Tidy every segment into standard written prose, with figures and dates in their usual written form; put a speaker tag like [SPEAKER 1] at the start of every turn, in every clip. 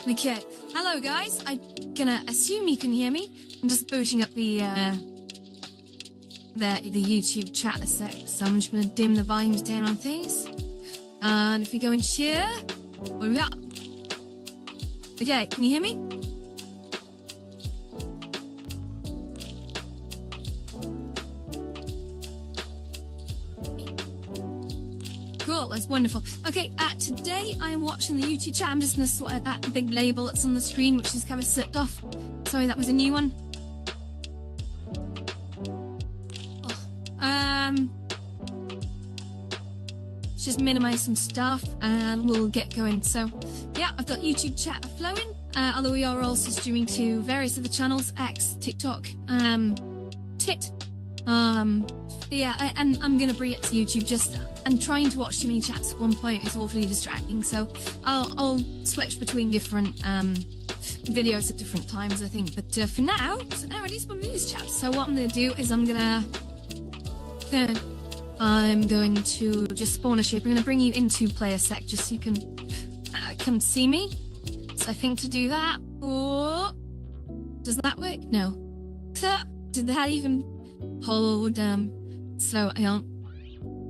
[SPEAKER 1] Okay, hello guys. I'm gonna assume you can hear me. I'm just booting up the YouTube chat a sec, so I'm just gonna dim the volumes down on things. And if we go and share, what do we got? Okay, can you hear me? Cool, that's wonderful. Okay, today I am watching the YouTube chat. I'm just going to sort out that big label that's on the screen, which is kind of slipped off. Sorry, that was a new one. Just minimize some stuff and we'll get going. So, yeah, I've got YouTube chat flowing, although we are also streaming to various other channels, X, TikTok, Tit. Yeah, and I'm going to bring it to YouTube and trying to watch too many chats at one point is awfully distracting, so I'll switch between different videos at different times, I think. But for now, at least my news chat. So what I'm going to do is I'm going to just spawn a shape. I'm going to bring you into player sec just so you can see me. So I think to do that, does that work? No. Did that even hold? So I don't.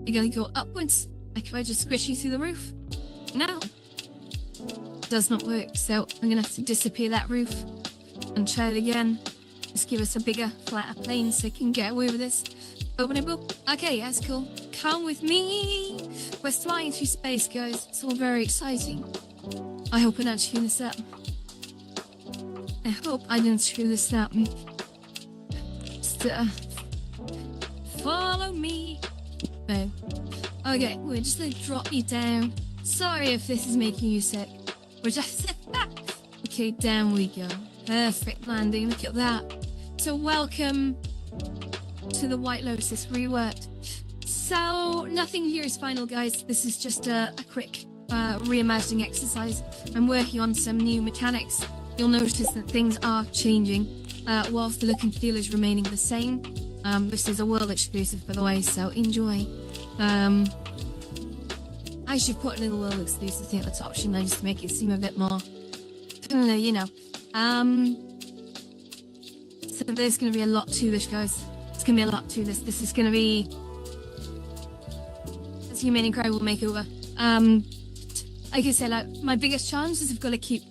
[SPEAKER 1] You're gonna go upwards. Like if I just squish you through the roof? No. Does not work. So I'm gonna have to disappear that roof and try it again. Just give us a bigger, flatter plane so I can get away with this. Open it up. Okay, that's cool. Come with me. We're flying through space, guys. It's all very exciting. I hope I don't screw this up. I hope I didn't screw this up. Just, follow me. No. Okay, we're just gonna drop you down. Sorry if this is making you sick. We're just okay, down we go. Perfect landing, look at that. So welcome to the White Lotus reworked. So nothing here is final, guys. This is just a quick reimagining exercise. I'm working on some new mechanics. You'll notice that things are changing whilst the look and feel is remaining the same. This is a world exclusive, by the way, so enjoy. I should put a little world exclusive thing at the top, shouldn't I, just to make it seem a bit more, you know. So there's going to be a lot to this, guys. It's going to be a lot to this. This is going to be a human incredible makeover. Like I said, like, my biggest challenge is I've got to keep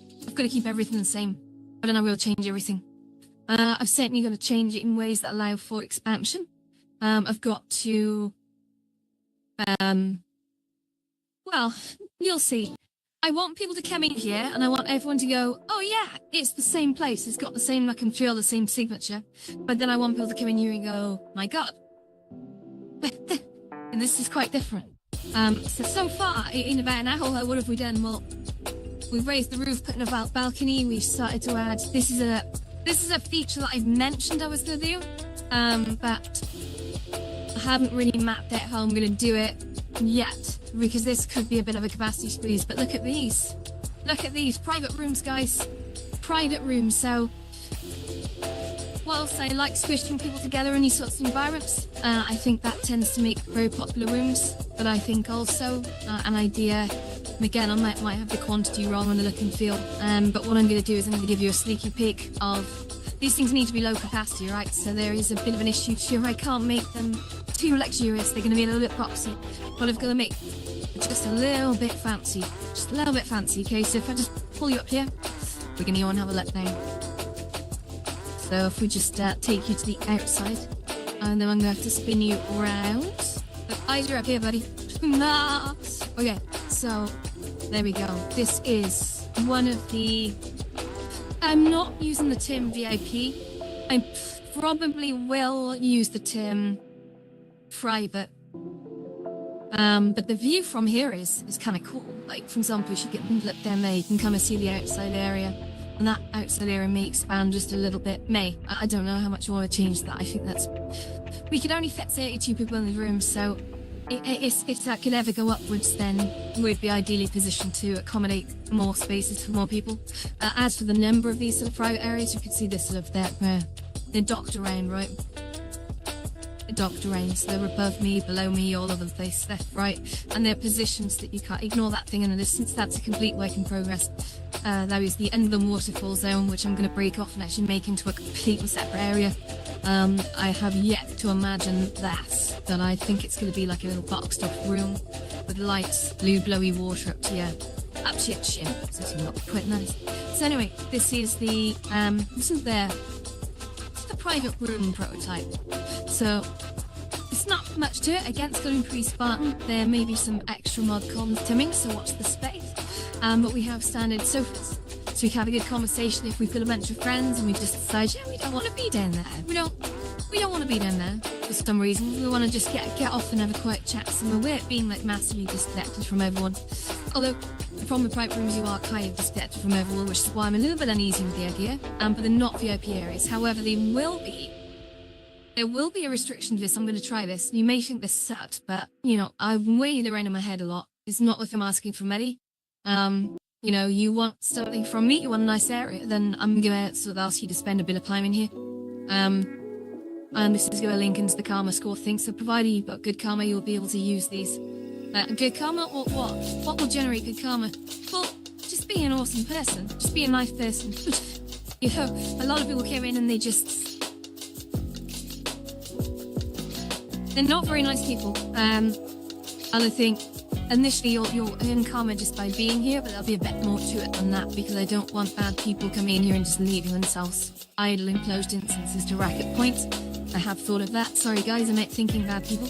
[SPEAKER 1] everything the same, but then I will change everything. I've certainly got to change it in ways that allow for expansion. I've got to, well, you'll see. I want people to come in here and I want everyone to go, oh yeah, it's the same place. It's got the same look and feel, the same signature. But then I want people to come in here and go, oh my God. And this is quite different. So far, in about an hour, what have we done? Well, We've raised the roof, put in a balcony. We've started to add. This is a feature that I've mentioned I was going to do, but I haven't really mapped out how I'm going to do it yet, because this could be a bit of a capacity squeeze. But look at these. Look at these private rooms, guys. Private rooms. So, whilst I like squishing people together in these sorts of environments, I think that tends to make very popular rooms. But I think also an idea, and again, I might have the quantity wrong on the look and feel, but what I'm going to do is I'm going to give you a sneaky peek of these things need to be low capacity, right? So there is a bit of an issue here. I can't make them too luxurious. They're going to be a little bit boxy, but I've got to make just a little bit fancy. Just a little bit fancy, okay? So if I just pull you up here, we're going to go and have a look now. So if we just take you to the outside, and then I'm going to have to spin you around. But eyes are up here, buddy. Nah. Okay, so there we go. This is one of the... I'm not using the term VIP. I probably will use the term private. But the view from here is kind of cool. Like, for example, if you get look down there, you can kind of see the outside area. And that outside area may expand just a little bit. I don't know how much you want to change that. I think that's... We could only fit 32 people in the room, so if that could ever go upwards, then we'd be ideally positioned to accommodate more spaces for more people. As for the number of these sort of private areas, you can see this sort of they're docked around, right? They're docked around, so they're above me, below me, all over the place, left, right, and they're positions that you can't ignore. That thing in the distance. That's a complete work in progress. That is the end of the waterfall zone, which I'm going to break off and actually make into a completely separate area. I have yet to imagine that, but I think it's going to be like a little boxed off room with lights, blue blowy water up to your chin. So it's not quite nice. So anyway, this is the private room prototype. So it's not much to it. Again, it's going to be pretty Spartan. There may be some extra mod cons coming, so watch the space. But we have standard sofas, so we can have a good conversation if we've got a bunch of friends and we just decide, yeah, we don't want to be down there. We don't want to be down there for some reason. We want to just get off and have a quiet chat somewhere. We're being like massively disconnected from everyone. Although from the private rooms you are kind of disconnected from everyone, which is why I'm a little bit uneasy with the idea. But they're not VIP areas. However, there will be a restriction to this. I'm going to try this. You may think this sucks, but I've weighed around in my head a lot. It's not like I'm asking for money. You want something from me, you want a nice area, then I'm going to sort of ask you to spend a bit of time in here. And this is going to link into the karma score thing, so provided you've got good karma, you'll be able to use these. Good karma, or what? What will generate good karma? Well, just be an awesome person. Just be a nice person. A lot of people came in and they're not very nice people. And I think initially you'll earn karma just by being here, but there'll be a bit more to it than that, because I don't want bad people coming in here and just leaving themselves idle in closed instances to rack up points. I have thought of that. Sorry guys, I'm not thinking bad people.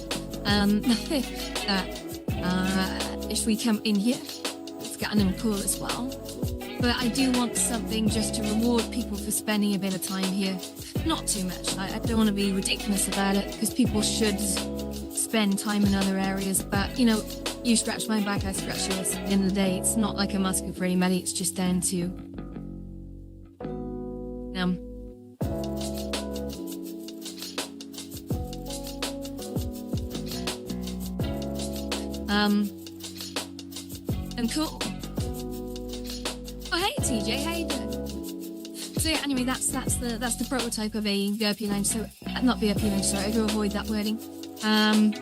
[SPEAKER 1] If we come in here, let's get an in pool as well. But I do want something just to reward people for spending a bit of time here. Not too much. I don't want to be ridiculous about it, because people should spend time in other areas. But you scratch my back, I scratch yours. At the end of the day, it's not like I'm asking for any money. It's just down to and cool. Oh hey TJ, how you doing? So yeah, anyway, that's the prototype of a VIP lounge. So not VIP lounge, sorry, I do avoid that wording. My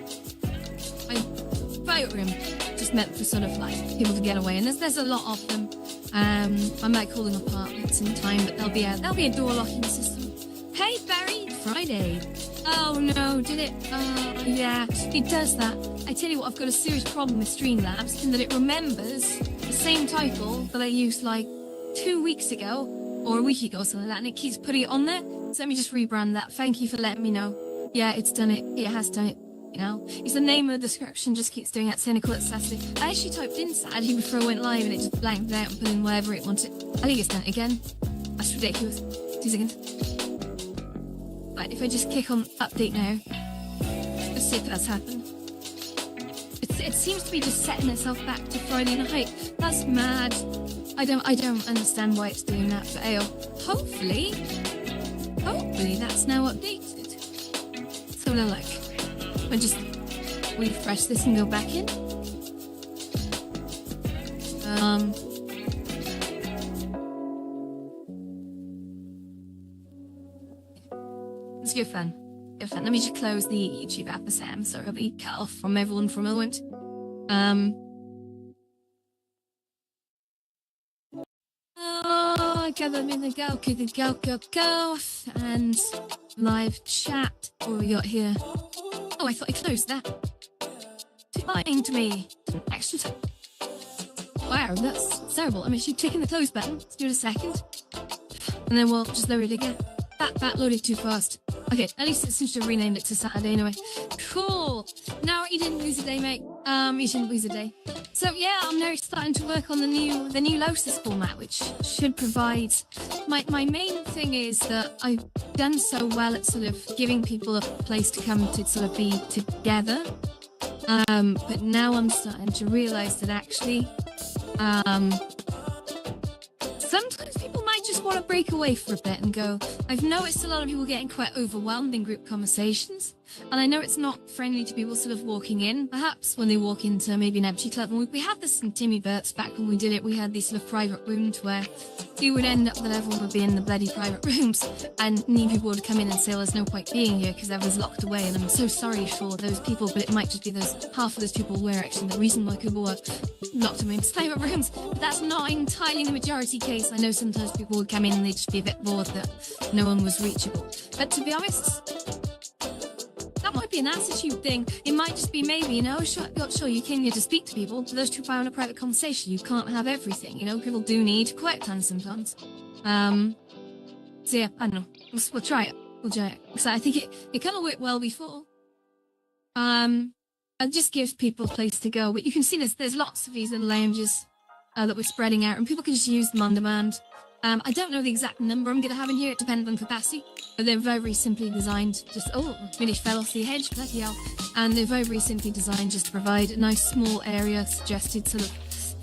[SPEAKER 1] private room, just meant for sort of like people to get away, and there's a lot of them. I might call them apartments in time, but there'll be a door locking system. Hey Barry, Friday. Oh no, did it? Oh yeah, it does that. I tell you what, I've got a serious problem with Streamlabs in that it remembers the same title that I used like 2 weeks ago or a week ago or something like that, and it keeps putting it on there. So let me just rebrand that. Thank you for letting me know. Yeah, it's done it. It has done it. It's the name of the description, just keeps doing that. Cynical Assassin. I actually typed in sadly before I went live and it just blanked out and put in whatever it wanted. I think it's done it again. That's ridiculous. 2 seconds. Right, if I just click on update now, let's see if that's happened. It seems to be just setting itself back to Friday night. That's mad. I don't understand why it's doing that for Ale. Hopefully that's now updated. So now look, we'll just refresh this and go back in. It's good fun. Good fun. Let me just close the YouTube app for Sam, so it'll be cut off from everyone for a moment. Gather in the go, and live chat. What have we got here? Oh, I thought I closed that. Too lying to me. Extra time. Wow, that's terrible. I'm actually clicking the close button. Let's do it a second. And then we'll just load it again. That loaded too fast. Okay, at least it seems to have renamed it to Saturday anyway. Cool. Now you didn't lose a day, mate. You didn't lose a day. So yeah, I'm now starting to work on the new Lotus format, which should provide. My main thing is that I've done so well at sort of giving people a place to come to sort of be together. But now I'm starting to realise that actually, sometimes people might just want to break away for a bit and go. I've noticed a lot of people getting quite overwhelmed in group conversations, and I know it's not friendly to people sort of walking in, perhaps when they walk into maybe an empty club. And we had this in Timmy Burt's back when we did it. We had these sort of private rooms where you would end up the level would be in the bloody private rooms, and new people would come in and say, well, there's no point being here because everyone's locked away. And I'm so sorry for those people, but it might just be those half of those people were actually the reason why people were locked away in private rooms. But that's not entirely the majority case. I know sometimes people would come in and they'd just be a bit bored that no one was reachable. But to be honest, that might be an attitude thing. It might just be maybe, sure, you came here to speak to people, but those two are in a private conversation. You can't have everything, people do need quiet time sometimes. So yeah, I don't know. We'll try it. Because I think it kind of worked well before. It just gives people a place to go. But you can see there's lots of these little lounges that we're spreading out, and people can just use them on demand. I don't know the exact number I'm going to have in here. It depends on capacity. But they're very, very simply designed. Really fell off the hedge. Bloody hell. And they're very, very simply designed just to provide a nice small area suggested sort of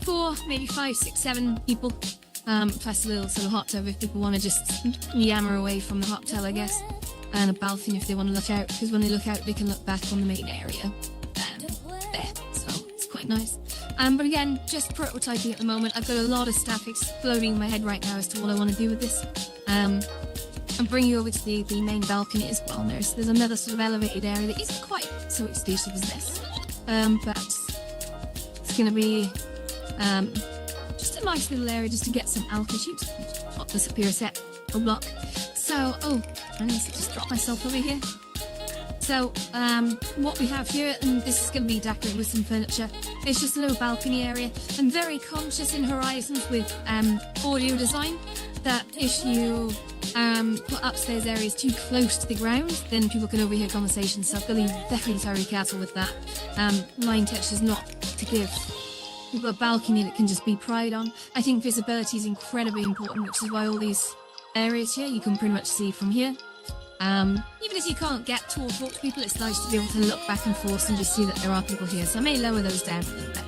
[SPEAKER 1] 4, maybe 5, 6, 7 people. Plus a little sort of hot tub if people want to just yammer away from the hot tub, I guess. And a balcony if they want to look out. Because when they look out, they can look back on the main area. There. So it's quite nice. But again, just prototyping at the moment. I've got a lot of stuff exploding in my head right now as to what I want to do with this. I'm bringing you over to the main balcony as well. There's another sort of elevated area that isn't quite so exclusive as this. But it's going to be just a nice little area just to get some altitude. Not the Superior set or block. So, I need to just drop myself over here. So, what we have here, and this is going to be decorated with some furniture, it's just a little balcony area. I'm very conscious in Horizons with audio design that if you put upstairs areas too close to the ground, then people can overhear conversations. So I've got to be very careful with that. My intention is not to give people a balcony that can just be pried on. I think visibility is incredibly important, which is why all these areas here you can pretty much see from here. Even if you can't get to or talk to people, it's nice to be able to look back and forth and just see that there are people here. So I may lower those down a little bit.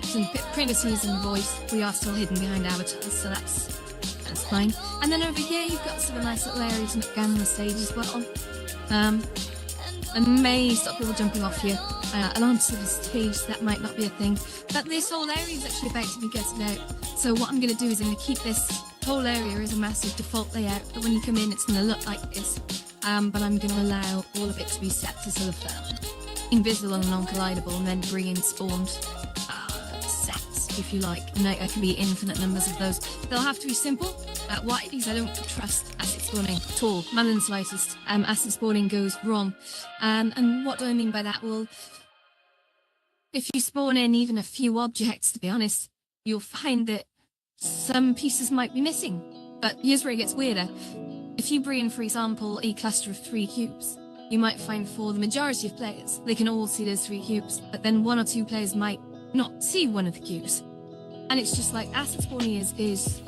[SPEAKER 1] Some privacies and voice, we are still hidden behind avatars, so that's fine. And then over here you've got sort of a nice little area to look down on the stage as well. And may stop people jumping off here onto the stage. That might not be a thing, but this whole area is actually about to be gutted out. So what I'm going to do is I'm going to keep this whole area as a massive default layout, but when you come in it's going to look like this. But I'm going to allow all of it to be set to sort of invisible and non-collidable, and then bring in spawned sets, if you like. And there can be infinite numbers of those. They'll have to be simple. Why? Because I don't trust asset spawning at all. None in the slightest. Asset spawning goes wrong. And what do I mean by that? Well, if you spawn in even a few objects, to be honest, you'll find that some pieces might be missing. But here's where it gets weirder. If you bring in, for example, a cluster of 3 cubes, you might find for the majority of players, they can all see those 3 cubes, but then 1 or 2 players might not see one of the cubes. And it's just like asset spawning is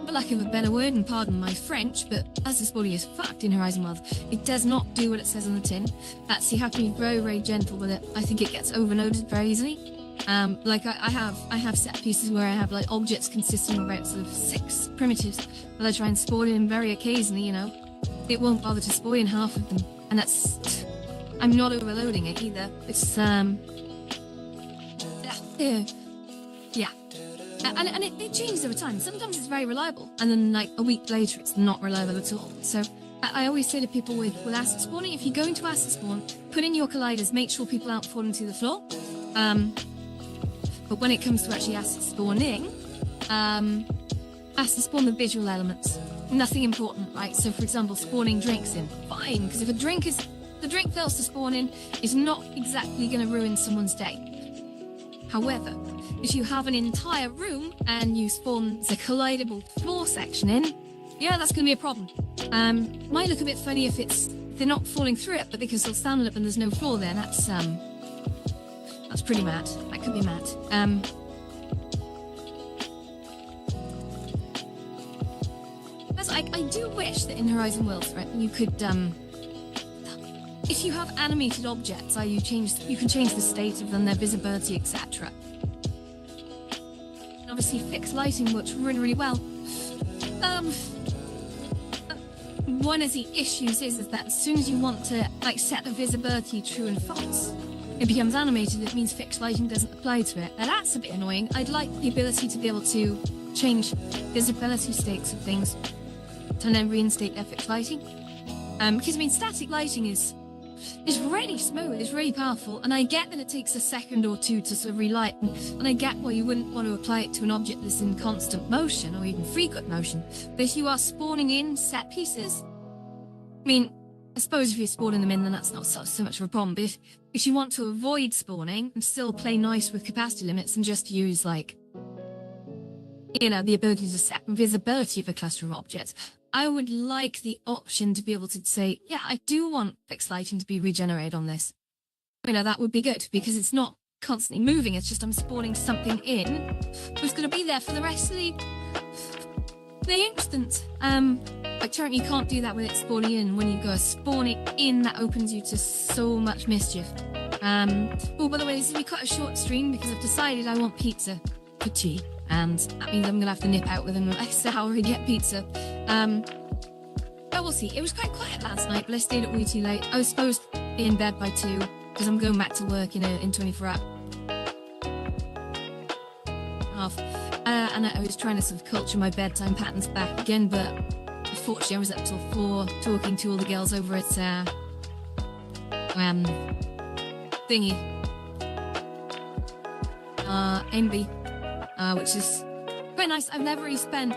[SPEAKER 1] for lack of a better word, and pardon my French, but asset spawning is fucked in Horizon World. It does not do what it says on the tin. So you have to be very, very gentle with it. I think it gets overloaded very easily. Like I have set pieces where I have like objects consisting of about sort of 6 primitives that I try and spawn in very occasionally, you know. It won't bother to spawn in half of them, and that's, I'm not overloading it either. It's yeah. And it changes over time. Sometimes it's very reliable, and then like a week later it's not reliable at all. So I always say to people with asset spawning, if you go into asset spawn, put in your colliders, make sure people aren't falling to the floor. But when it comes to actually asset spawning, asset spawn the visual elements. Nothing important, right? So for example, spawning drinks in, fine, because if the drink fails to spawn in, it's not exactly going to ruin someone's day. However, if you have an entire room and you spawn the collidable floor section in, yeah, that's going to be a problem. Might look a bit funny if they're not falling through it, but because they'll stand up and there's no floor there, that's pretty mad. That could be mad. I do wish that in Horizon Worlds, right, you could, if you have animated objects, you can change the state of them, their visibility, etc. And obviously, fixed lighting works really, really well. One of the issues is that as soon as you want to like set the visibility true and false, it becomes animated. It means fixed lighting doesn't apply to it. Now that's a bit annoying. I'd like the ability to be able to change visibility states of things and then reinstate their fixed lighting. Because I mean, static lighting is really smooth, it's really powerful, and I get that it takes a second or two to sort of relight, and I get why you wouldn't want to apply it to an object that's in constant motion or even frequent motion. But if you are spawning in set pieces, I mean, I suppose if you're spawning them in, then that's not so much of a problem. But if you want to avoid spawning and still play nice with capacity limits and just use, like, you know, the ability to set visibility of a cluster of objects, I would like the option to be able to say, yeah, I do want fixed lighting to be regenerated on this. You know, that would be good because it's not constantly moving. It's just I'm spawning something in that's going to be there for the rest of the instant. Like currently you can't do that with it spawning in. When you go spawn it in, that opens you to so much mischief. Oh, by the way, this is we cut a short stream because I've decided I want pizza for tea. And that means I'm going to have to nip out within the next hour and get pizza. But we'll see. It was quite quiet last night, but I stayed up way too late. I was supposed to be in bed by 2 because I'm going back to work in 24 hours. And I was trying to sort of culture my bedtime patterns back again, but unfortunately I was up till 4 talking to all the girls over at thingy. Envy. Which is quite nice. I've never really spent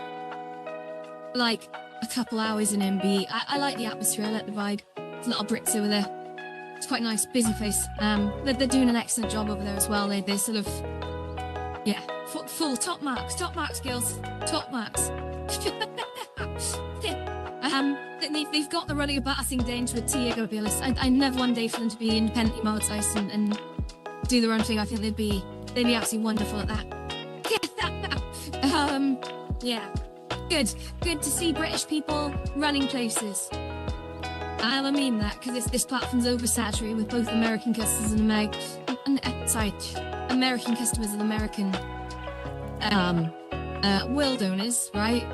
[SPEAKER 1] like a couple hours in MB. I like the atmosphere, I like the vibe. There's a lot of Brits over there. It's quite nice, busy face. They're doing an excellent job over there as well. They're sort of, yeah, full top marks, girls, top marks. They've got the running about thing down to a T. I gotta be honest. I never one day for them to be independently monetized and do their own thing. I think they'd be absolutely wonderful at that. Yeah, good to see British people running places. I mean that because this platform's oversaturated with both American customers and American customers and American world owners, right?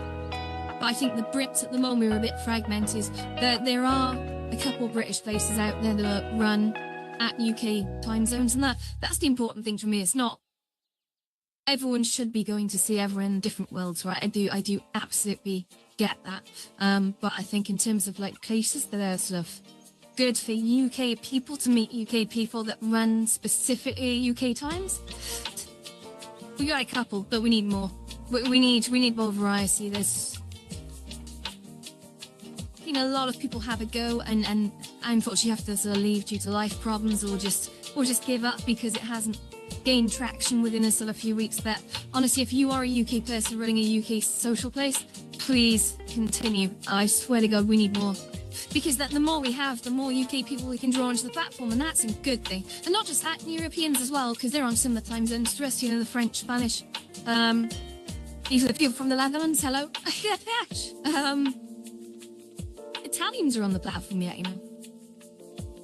[SPEAKER 1] But I think the Brits at the moment are a bit fragmented. There are a couple British places out there that run at UK time zones, and that's the important thing for me. It's not everyone should be going to see everyone in different worlds, right? I do absolutely get that. But I think in terms of like places that are sort of good for UK people to meet UK people that run specifically UK times, we got a couple, but we need more. We need more variety. There's, you know, a lot of people have a go and unfortunately have to sort of leave due to life problems or just give up because it hasn't gained traction within a sort of few weeks. But honestly, if you are a UK person running a UK social place, please continue. I swear to God, we need more. Because the more we have, the more UK people we can draw onto the platform, and that's a good thing. And not just that, Europeans as well, because they're on similar time zones to us, you know, the French, Spanish. These are the people from the Netherlands, hello. Italians are on the platform yet, you know.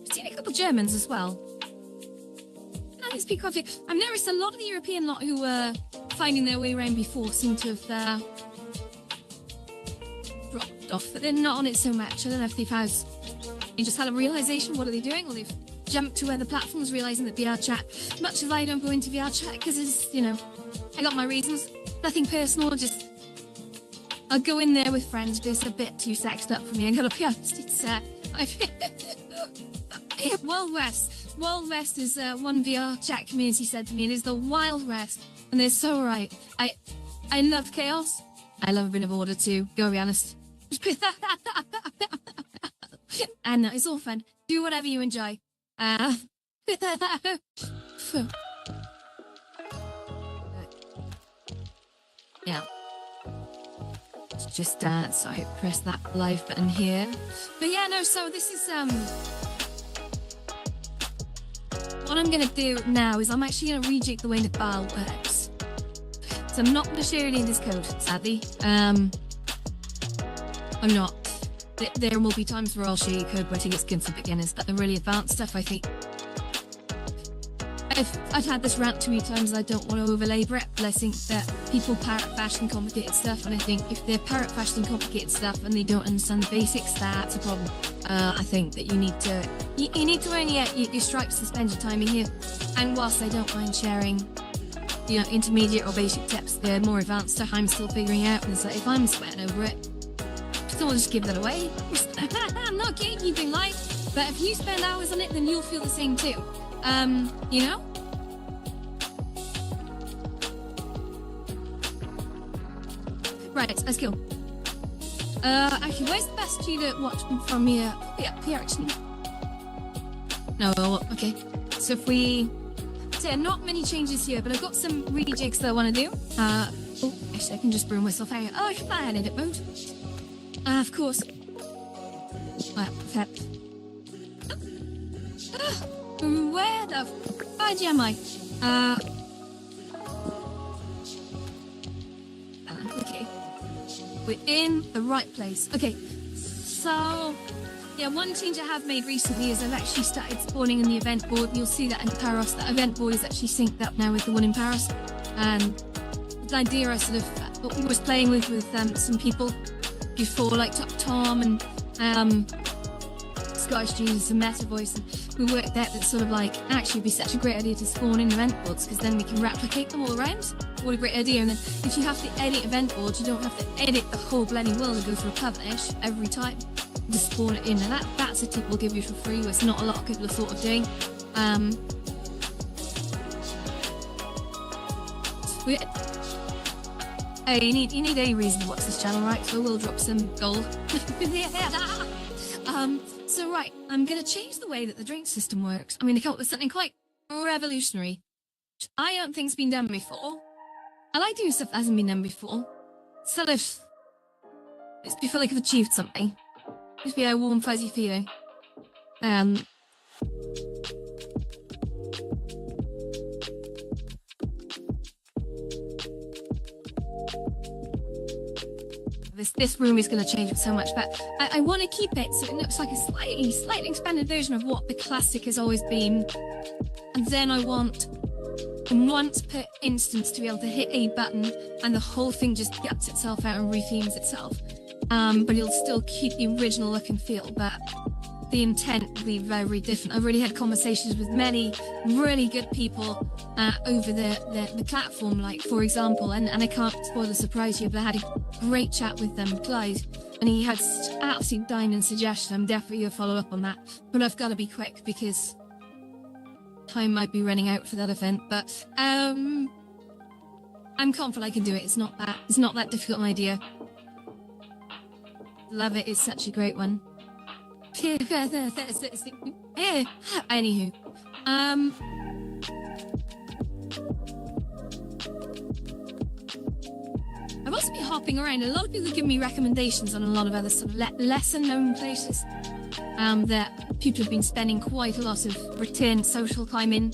[SPEAKER 1] I've seen a couple Germans as well. it's been quite. I've noticed a lot of the European lot who were finding their way around before seem to have dropped off, but they're not on it so much. I don't know if they've had, you just had a realization, what are they doing? Or they've jumped to other platforms realizing that VR chat, much as I don't go into VR chat because it's, you know, I got my reasons, nothing personal, just I'll go in there with friends, but it's a bit too sexed up for me. I gotta be honest, it's Wild West. Wild West is one VR chat community said to me, it is the Wild West, and they're so right. I love chaos. I love a bit of order too, gotta be honest. And it's all fun. Do whatever you enjoy. Yeah. Just sorry, press that live button here. But yeah, no, so this is what I'm gonna do now is I'm actually gonna rejig the way Nepal works. So I'm not gonna share any of this code, sadly. I'm not. There will be times where I'll share your code, but I think it's good for beginners. But the really advanced stuff, I think I've had this rant too many times and I don't want to overlabor it, but I think that people parrot fashion complicated stuff, and I think if they're parrot fashioning complicated stuff and they don't understand the basics, that's a problem. I think that you need to earn your stripes to spend your time in here. And whilst I don't mind sharing, you know, intermediate or basic tips, the more advanced stuff I'm still figuring out, and so if I'm sweating over it, someone just give that away. I'm not gatekeeping life, but if you spend hours on it, then you'll feel the same too. You know? Right, let's go. Actually, where's the best view to watch from here? Yeah, here actually. No, okay. So if we... So not many changes here, but I've got some rejigs that I want to do. Actually, I can just broom myself out. Oh, I can find edit mode. Of course. Perfect. Where the fudge am I? Okay. We're in the right place. Okay. So, yeah, one change I have made recently is I've actually started spawning in the event board. You'll see that in Paros. That event board is actually synced up now with the one in Paros. And the idea I sort of was playing with some people before, like Tom and Scottish Jesus and Meta Voice, and we worked out that sort of like actually it'd be such a great idea to spawn in event boards, because then we can replicate them all around. What a great idea. And then if you have to edit event boards, you don't have to edit the whole bloody world and go through a publish every time to spawn it in. And that's a tip we'll give you for free, which not a lot of people are thought of doing. Hey, you need any reason to watch this channel, right? So we'll drop some gold. So right, I'm gonna change the way that the drink system works. I'm gonna come up with something quite revolutionary, which I don't think's been done before. I like doing stuff that hasn't been done before. Sort of, it's feel like I've achieved something. Just be a warm, fuzzy feeling. This room is going to change it so much, but I want to keep it so it looks like a slightly expanded version of what the classic has always been. And then I want once per instance to be able to hit a button and the whole thing just guts itself out and rethemes itself. But it'll still keep the original look and feel, but the intent will be very different. I've already had conversations with many really good people over the platform, like for example, and I can't spoil the surprise here, but I had a great chat with Clyde, and he had absolute diamond suggestion. I'm definitely gonna follow up on that, but I've got to be quick because time might be running out for that event. But I'm confident I can do it. It's not that difficult an idea. Love it. It's such a great one. Anywho, I've also been hopping around. A lot of people give me recommendations on a lot of other sort of lesser known places that people have been spending quite a lot of return social time in.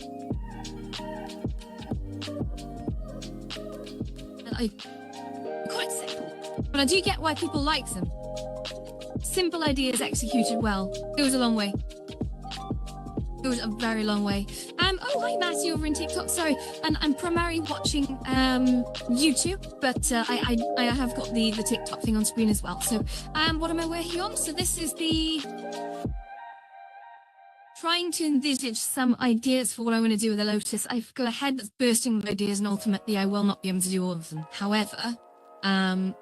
[SPEAKER 1] And quite simple, but I do get why people like them. Simple ideas executed well goes a long way. Goes a very long way. Oh, hi, Matthew over in TikTok. Sorry, and I'm primarily watching YouTube, but I have got the TikTok thing on screen as well. So, what am I working on? So this is the trying to envisage some ideas for what I want to do with the Lotus. I've got a head that's bursting with ideas, and ultimately I will not be able to do all of them. However, I'm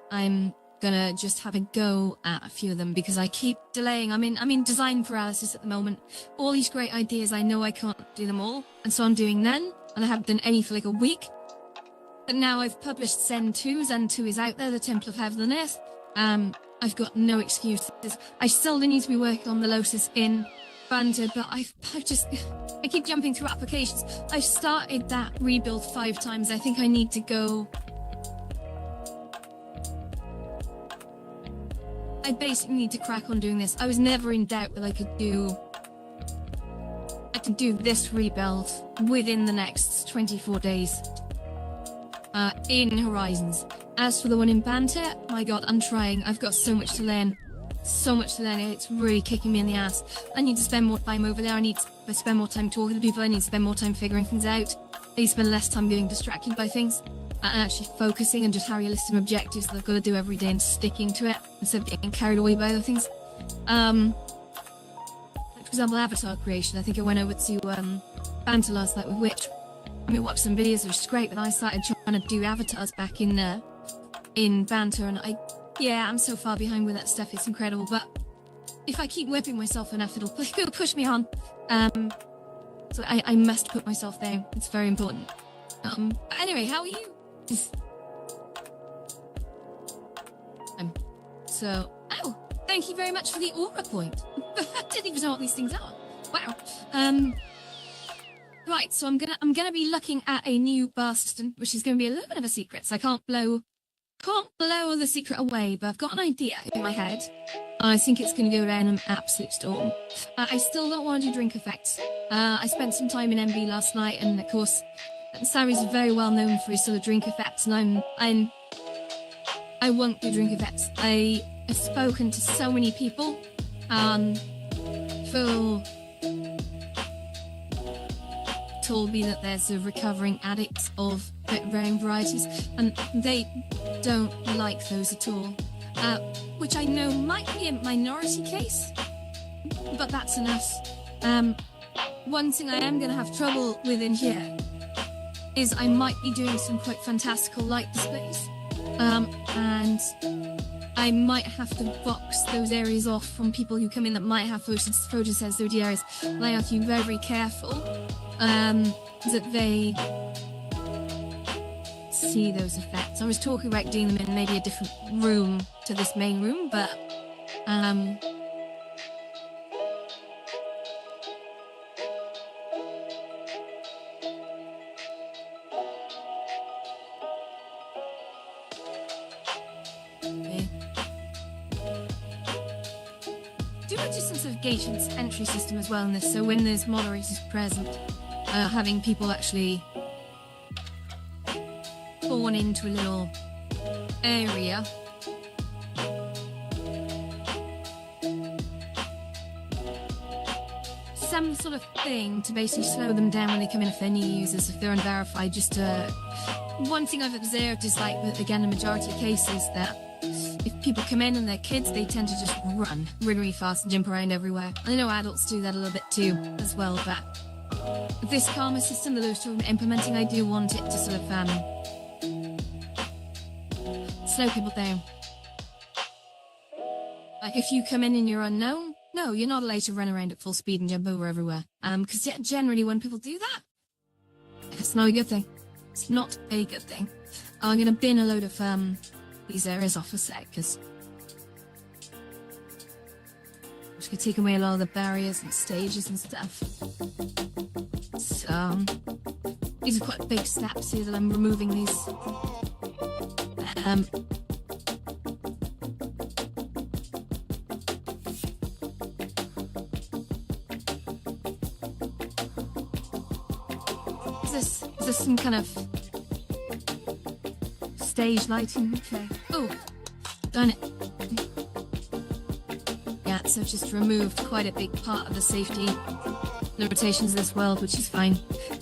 [SPEAKER 1] gonna just have a go at a few of them because I keep delaying. I'm in design paralysis at the moment. All these great ideas, I know I can't do them all, and so I'm doing none, and I haven't done any for like a week. But now I've published Zen 2. Zen 2 is out there, the Temple of Heaven and Earth. I've got no excuses. I still need to be working on the Lotus in Banter, but I keep jumping through applications. I've started that rebuild 5 times. I think I need to go. I basically need to crack on doing this. I was never in doubt that I could do this rebuild within the next 24 days in Horizons. As for the one in Banter, my god, I'm trying. I've got so much to learn. So much to learn. It's really kicking me in the ass. I need to spend more time over there. I need to spend more time talking to people. I need to spend more time figuring things out. I need to spend less time being distracted by things and actually focusing and just having a list of objectives that I've got to do every day and sticking to it instead of getting carried away by other things. For example, avatar creation. I think I went over to Banter last night with Witch. We watched some videos, which is great, but I started trying to do avatars back in Banter, and I'm so far behind with that stuff. It's incredible, but if I keep whipping myself enough, it'll push me on. So I must put myself there. It's very important. But anyway, how are you? Thank you very much for the aura point. I didn't even know what these things are. Wow. Right, so I'm gonna be looking at a new bar system, which is gonna be a little bit of a secret. So I can't blow the secret away, but I've got an idea in my head. I think it's going to go down an absolute storm. I still don't want to do drink effects. I spent some time in MV last night, and of course, Sammy's very well known for his sort of drink effects, and I won't do drink effects. I have spoken to so many people, who told me that there's a recovering addicts of varying varieties, and they don't like those at all, which I know might be a minority case, but that's enough. One thing I am going to have trouble with in here is I might be doing some quite fantastical light displays, and I might have to box those areas off from people who come in that might have photosensitivity areas, and I have to be very, very careful that they see those effects. I was talking about doing them in maybe a different room to this main room, but do I do some sort of gate entry system as well in this, so when there's moderators present, having people actually spawn into a little area. Some sort of thing to basically slow them down when they come in if they're new users, if they're unverified. One thing I've observed is, like, again, the majority of cases that if people come in and they're kids, they tend to just run really, really fast and jump around everywhere. I know adults do that a little bit too as well, but this karma system that I was talking about implementing, I do want it to sort of slow people down. Like, if you come in and you're unknown, no, you're not allowed to run around at full speed and jump over everywhere. Because generally when people do that, it's not a good thing. It's not a good thing. I'm gonna bin a load of these areas off a sec, because I'm just gonna take away a lot of the barriers and stages and stuff. So these are quite big steps here that I'm removing these. Is this some kind of stage lighting? Okay. Oh, done it. Yeah, so I've just removed quite a big part of the safety limitations of this world, which is fine.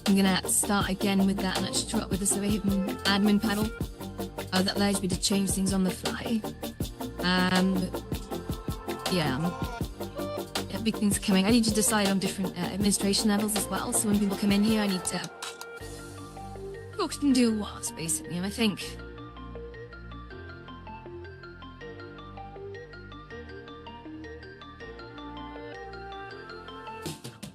[SPEAKER 1] I'm gonna start again with that and actually draw up with the sort of hidden admin panel that allows me to change things on the fly. Yeah, big things are coming. I need to decide on different administration levels as well. So when people come in here, I need to talk and do what, basically. And I think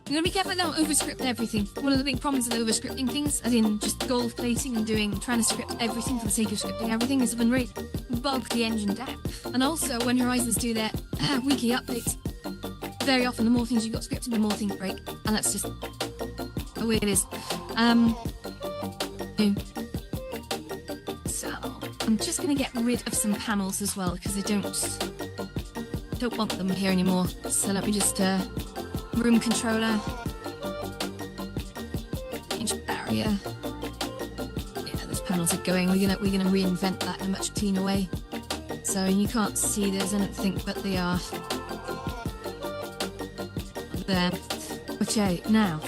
[SPEAKER 1] I'm gonna be careful I don't overscript everything. One of the big problems with overscripting things, as in just gold plating and trying to script everything for the sake of scripting everything, is when really bog the engine down. And also, when Horizons do their weekly updates, very often the more things you've got scripted, the more things break, and that's just the way it is. So I'm just gonna get rid of some panels as well because I don't want them here anymore. So let me just room controller, change barrier. Yeah, those panels are going. We're gonna reinvent that in a much cleaner way. So you can't see those anything, but they are there. Okay, now.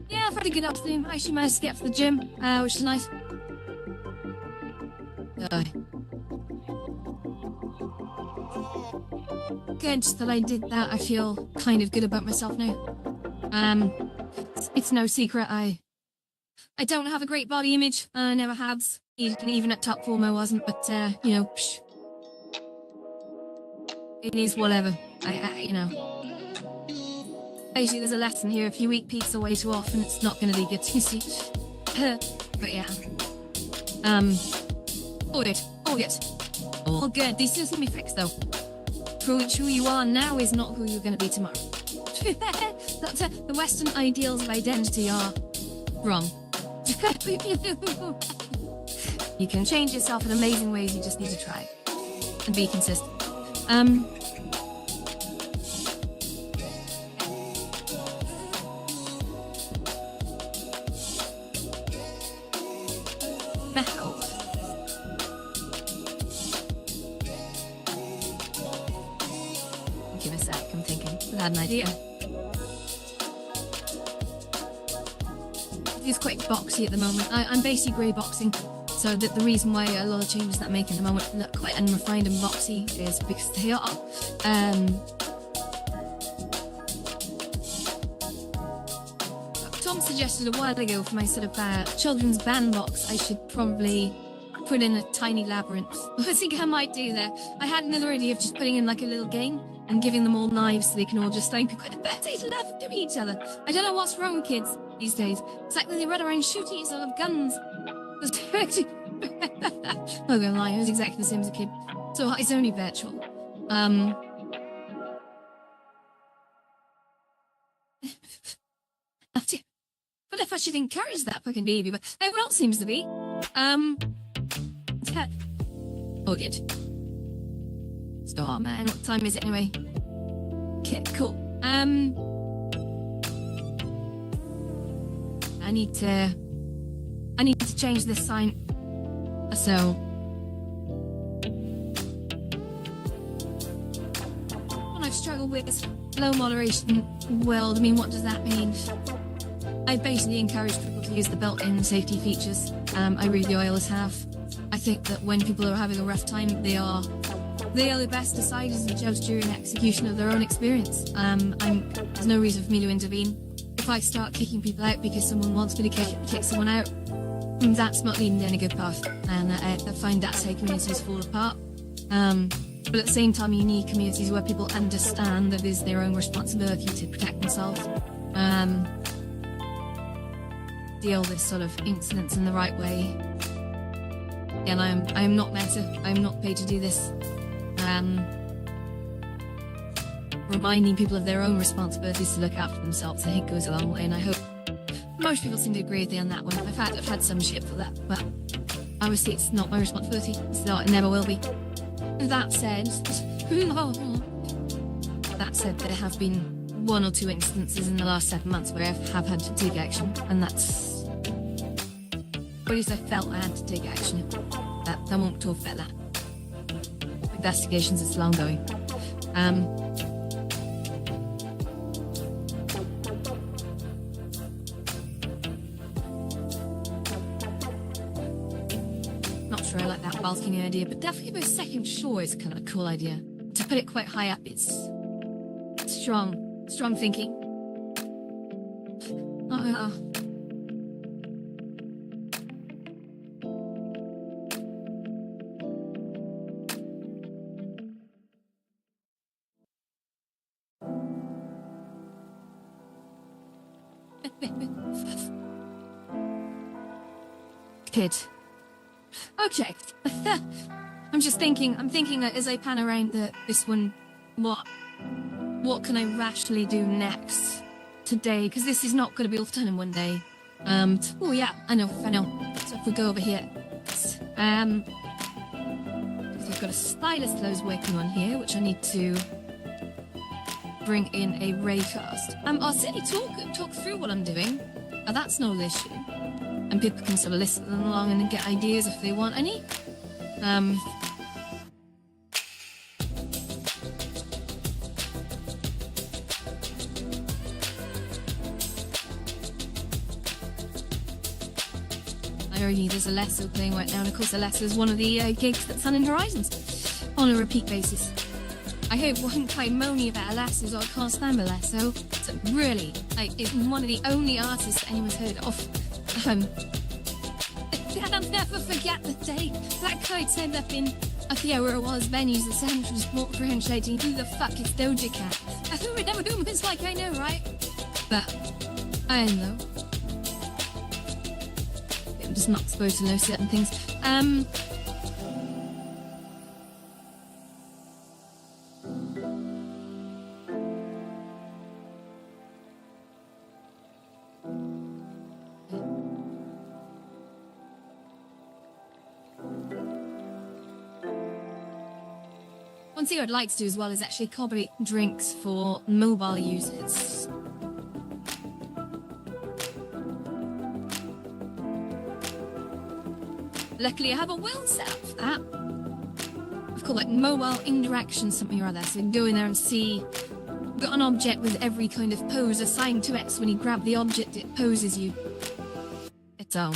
[SPEAKER 1] Yeah, I've had a good afternoon. I actually managed to get to the gym, which is nice. Good that I did that. I feel kind of good about myself now. It's no secret I don't have a great body image. I never have. Even at top form I wasn't, but you know, it is whatever. You know. Basically, there's a lesson here. If you eat pizza way too often, it's not going to be good to see. But yeah. All good. This is going to be fixed, though. Who you are now is not who you're going to be tomorrow. The Western ideals of identity are wrong. You can change yourself in amazing ways. You just need to try and be consistent. Give me a sec, I'm thinking. I had an idea. It's quite boxy at the moment. I'm basically grey boxing, so that the reason why a lot of changes that I'm making at the moment look quite unrefined and boxy is because they are. Tom suggested a while ago for my sort of children's bandbox, I should probably put in a tiny labyrinth. I think I might do that. I had another idea of just putting in like a little game and giving them all knives so they can all just like they love doing each other. I don't know what's wrong with kids these days. It's like they run around shooting each other with guns. I'm not gonna lie, I was exactly the same as a kid. So it's only virtual. But if I should encourage that fucking baby, but everyone else seems to be. Oh, good. Stop, man. What time is it anyway? Okay, cool. I need to change this sign. So what I've struggled with is low moderation world. I mean, what does that mean? I basically encourage people to use the built-in safety features. I really always have. I think that when people are having a rough time, they are the best deciders and judge during execution of their own experience. There's no reason for me to intervene. If I start kicking people out because someone wants me to kick someone out, that's not leading down a good path. And I find that's how communities fall apart. But at the same time, you need communities where people understand that it is their own responsibility to protect themselves. Deal with sort of incidents in the right way. And I am not meta. I am not paid to do this. Reminding people of their own responsibilities to look after themselves, I think, goes a long way, and I hope most people seem to agree with me on that one. I've had some shit for that, but obviously it's not my responsibility, so it never will be. That said, there have been one or two instances in the last 7 months where I have had to take action, and that's, or at least I felt I had to take action. that. I won't talk about that. Investigations are still ongoing. Not sure I like that balcony idea, but definitely a second floor is kind of a cool idea. To put it quite high up, it's strong thinking. Kid. Okay. I'm thinking that as I pan around this one, what can I rationally do next today? Because this is not going to be all done in one day. Oh yeah, I know. So if we go over here, because I've got a stylus that I was working on here, which I need to bring in a raycast. I'll simply talk through what I'm doing. That's no issue. And people can sort of listen along and get ideas if they want any. There's Alesso playing right now, and of course Alesso is one of the gigs that's on in Horizons on a repeat basis. I hope one quite moany about Alesso, so I can't stand Alesso. So really, it's one of the only artists that anyone's heard of. I'll never forget the day Black Kite turned up in a few where it was venues that Sandra was walking around shouting, "Who the fuck is Doja Cat?" Who would never do it's like I know, right? But I don't know. I'm just not supposed to know certain things. One thing I'd like to do as well is actually accommodate drinks for mobile users. Luckily, I have a well set up for that. I've called like mobile interaction something or other. So you can go in there and see. You've got an object with every kind of pose assigned to it. So when you grab the object, it poses you. Its own.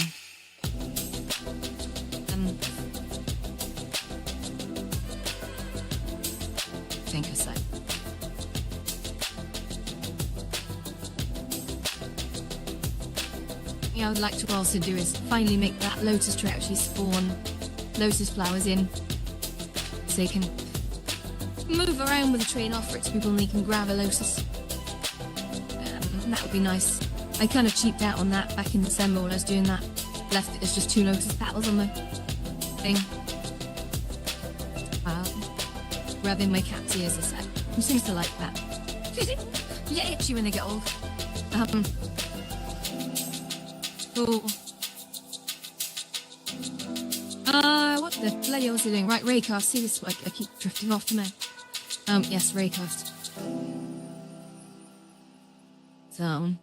[SPEAKER 1] Think or so. I would like to also do is finally make that lotus tree actually spawn lotus flowers in, so you can move around with the tree and offer it to people and they can grab a lotus. That would be nice. I kind of cheaped out on that back in December when I was doing that. Left it as just 2 lotus petals on the thing. Rubbing my cat's ears, I said. Who seems to like that? Yeah, itchy when they get old. What the bloody hell was I doing? Right, raycast. See this? I keep drifting off to me. Yes, raycast. So.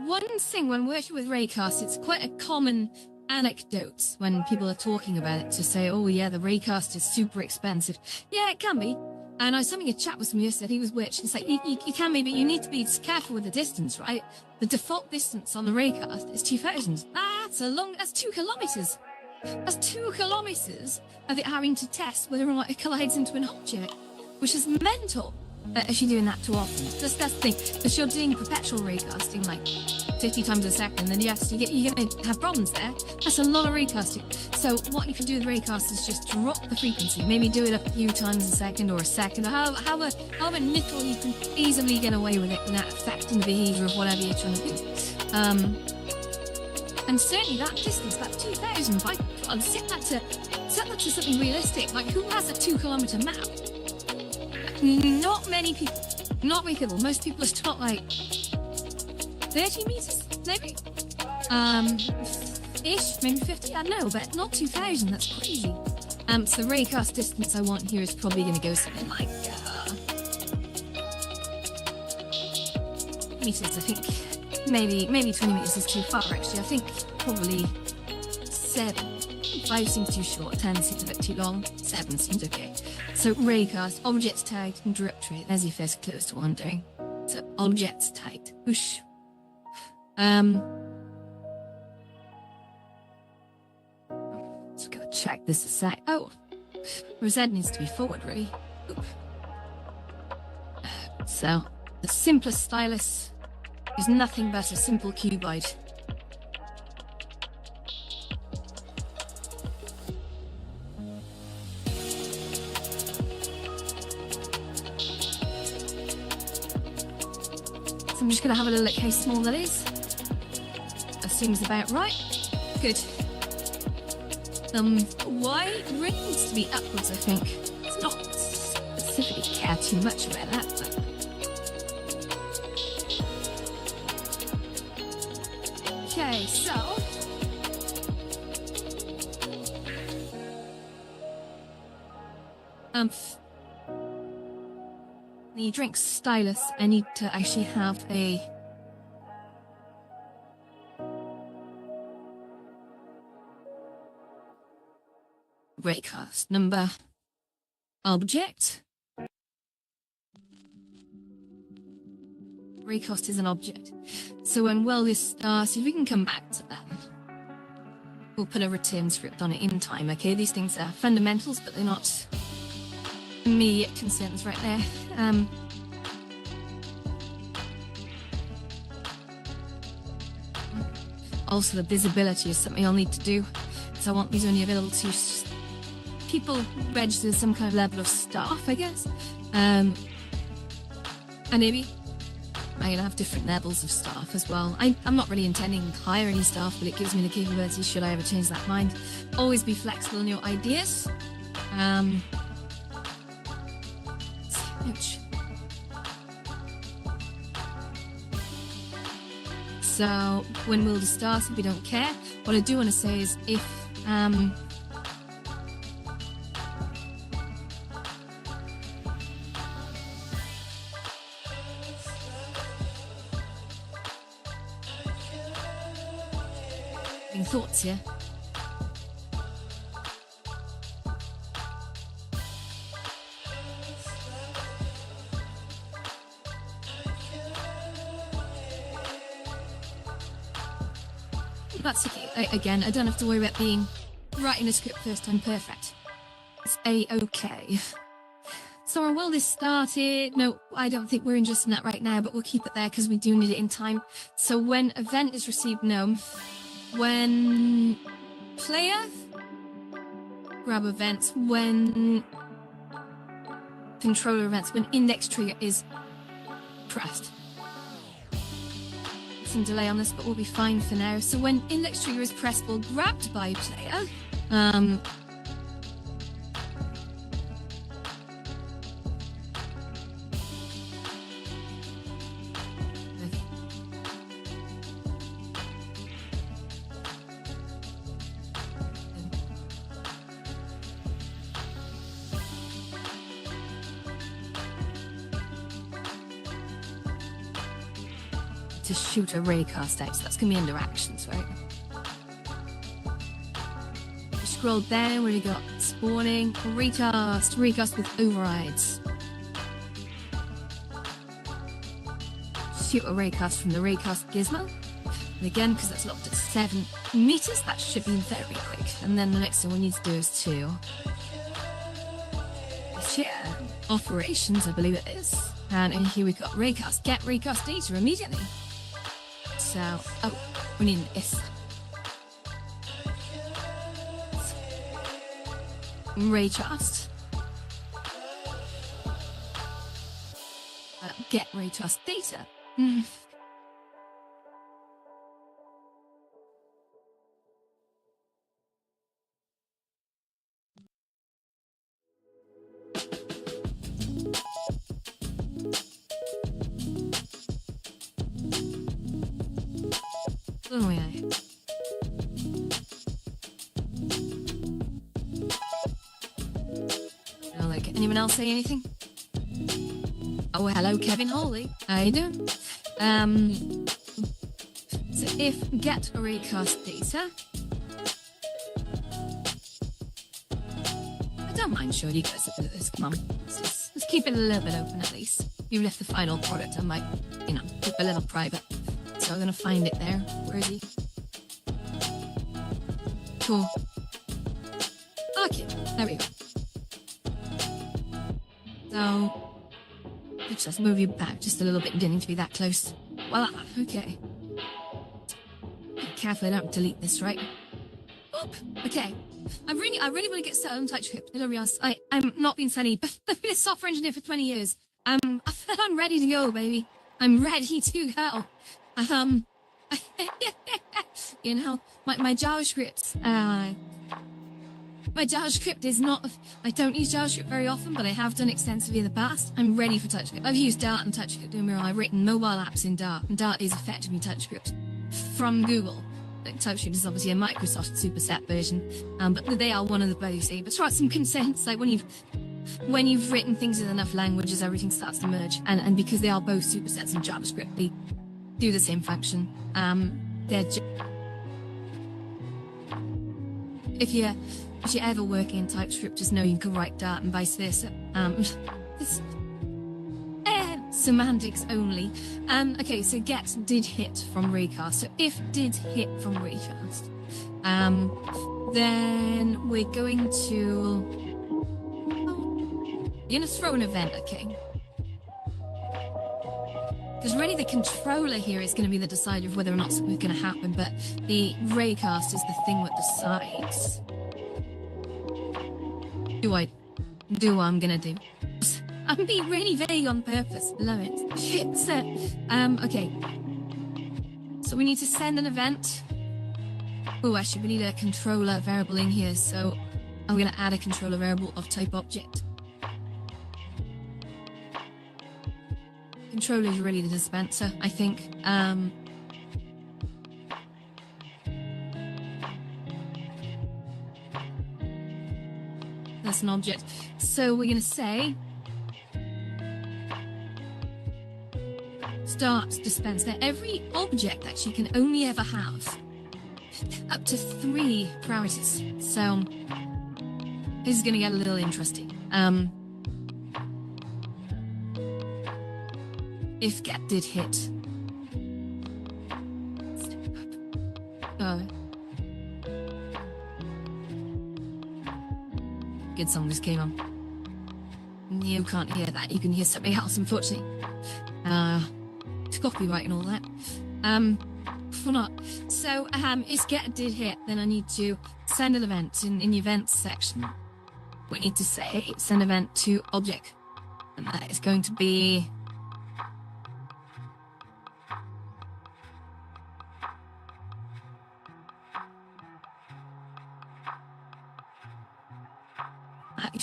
[SPEAKER 1] One thing when working with raycast, it's quite a common anecdote when people are talking about it to say, oh yeah, the raycast is super expensive. Yeah, it can be. And I was having a chat with somebody who said he was witch. It's like, you can be, but you need to be careful with the distance, right? The default distance on the raycast is 2,000. That's 2 kilometers. That's 2 kilometers of it having to test whether or not it collides into an object, which is mental. If you're doing that too often. That's the thing. If you're doing perpetual raycasting, like 50 times a second, then yes, you're going to have problems there. That's a lot of raycasting. So what you can do with raycast is just drop the frequency. Maybe do it a few times a second or a second, or however little you can easily get away with it without affecting the behaviour of whatever you're trying to do. And certainly that distance, that 2,000, by God, set that to something realistic. Like, who has a 2-kilometer map? Not many people. Most people are still like 30 meters, maybe. Ish, maybe 50. I don't know, but not 2,000. That's crazy. So the raycast distance I want here is probably going to go something like meters, I think. maybe 20 meters is too far, actually. I think probably 7. 5 seems too short, 10 seems a bit too long, 7 seems okay. So raycast, objects tagged, and directory. There's your first clue to wandering. So objects tagged. Whoosh. Let's go check this aside. Oh, Rosette needs to be forward, really. Oop. So the simplest stylus is nothing but a simple cuboid. So I'm just going to have a look how small that is. That seems about right. Good. Y ring needs to be upwards, I think. It's not specifically care too much about that, but... Okay, so... The drink stylus, I need to actually have a... raycast number object. Raycast is an object. So when this starts, if we can come back to that, we'll put a return script on it in time. Okay, these things are fundamentals, but they're not immediate concerns right there. Also, the visibility is something I'll need to do. So I want these only available to people registered with some kind of level of staff, I guess. And maybe I'm going to have different levels of staff as well. I'm not really intending to hire any staff, but it gives me the capability, should I ever change that mind. Always be flexible in your ideas. So when will the start if we don't care? What I do want to say is if any thoughts here? That's okay. Again, I don't have to worry about writing a script first time perfect. It's A-okay. So our world is started. No, I don't think we're interested in that right now, but we'll keep it there because we do need it in time. So when event is received, no. When player grab events, when controller events, when index trigger is pressed. Some delay on this, but we'll be fine for now. So when index trigger is pressed or grabbed by player, to shoot a raycast out, so that's going to be under actions, right? We scroll down where we got spawning, recast with overrides. Shoot a raycast from the raycast gizmo. And again, because that's locked at 7 meters, that should be very quick. And then the next thing we need to do is to share operations, I believe it is. And here we got raycast, get raycast data immediately. So, oh, we need an is. Raycast. Get raycast data. Oh yeah. Oh, like, anyone else say anything? Oh, hello, Kevin Hawley. How you doing? if get raycast data. I don't mind showing you guys a bit of this. Come on, let's keep it a little bit open at least. Even if the final product I might, keep a little private. So I'm gonna find it there. Where is he? Cool. Okay, there we go. So let's just move you back just a little bit. You didn't need to be that close. Voila. Okay. Be careful I don't delete this, right? Oop. Okay. I really want to get started on TypeScript. I don't realize I'm not being funny, but I've been a software engineer for 20 years. I feel I'm ready to go, baby. I'm ready to go. My JavaScript, my JavaScript is not, I don't use JavaScript very often, but I have done extensively in the past. I'm ready for TypeScript. I've used Dart and TypeScript doing mirror. I've written mobile apps in Dart, and Dart is effectively TypeScript from Google. TypeScript is obviously a Microsoft superset version, but they are one of the basic. But try some consents, like when you've written things in enough languages, everything starts to merge, and because they are both supersets in JavaScript, they do the same function. If you ever work in TypeScript, just know you can write Dart and vice versa. It's semantics only. Okay, so get did hit from raycast. So if did hit from raycast, then we're going to you're gonna throw an event, okay? Because really the controller here is going to be the decider of whether or not something's going to happen, but the raycast is the thing that decides. Do what I'm going to do. I'm being really vague on purpose. Love it. Shit. So, okay. So we need to send an event. Oh, actually, we need a controller variable in here, so I'm going to add a controller variable of type object. Controller is really the dispenser, I think. That's an object. So we're going to say start dispense. Now every object actually can only ever have up to 3 parameters. So this is going to get a little interesting. If get did hit. Good song just came on. You can't hear that. You can hear something else, unfortunately. It's copyright and all that. For not. So, if get did hit, then I need to send an event in the events section. We need to say send event to object. And that is going to be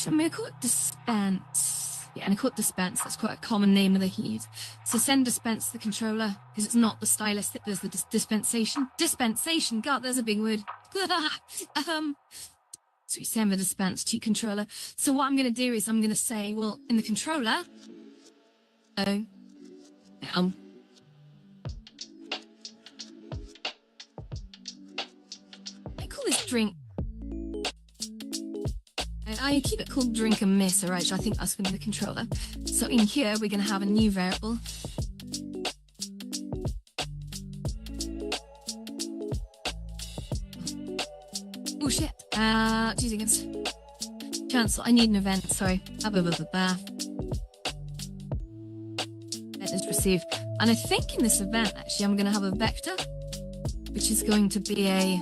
[SPEAKER 1] I'm going to call it dispense. Yeah, and I call it dispense. That's quite a common name that I can use. So send dispense to the controller, because it's not the stylus that does the dispensation. Dispensation, God, there's a big word. So we send the dispense to controller. So what I'm going to do is I'm going to say, well, in the controller, I call this drink. I keep it called drink and miss, alright, so I think that's going to be the controller. So in here, we're going to have a new variable. Oh shit, 2 seconds. Cancel, I need an event, sorry. Event is received. And I think in this event, actually, I'm going to have a vector, which is going to be a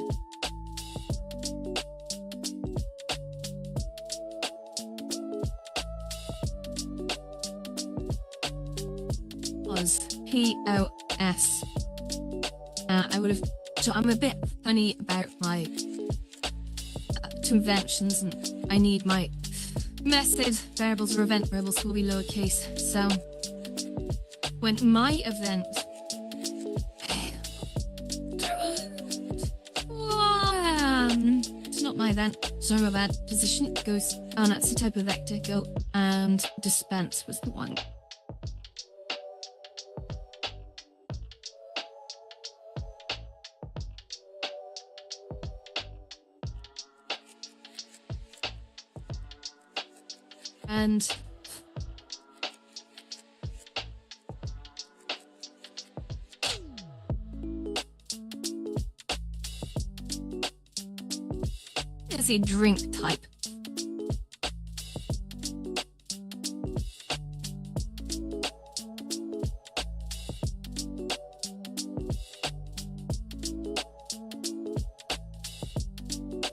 [SPEAKER 1] POS. So I'm a bit funny about my conventions, and I need my method variables or event variables will be lowercase. So when my event it's not my event, sorry about bad position, it goes, oh, that's the type of vector, go, and dispense was the one. And let's say drink type.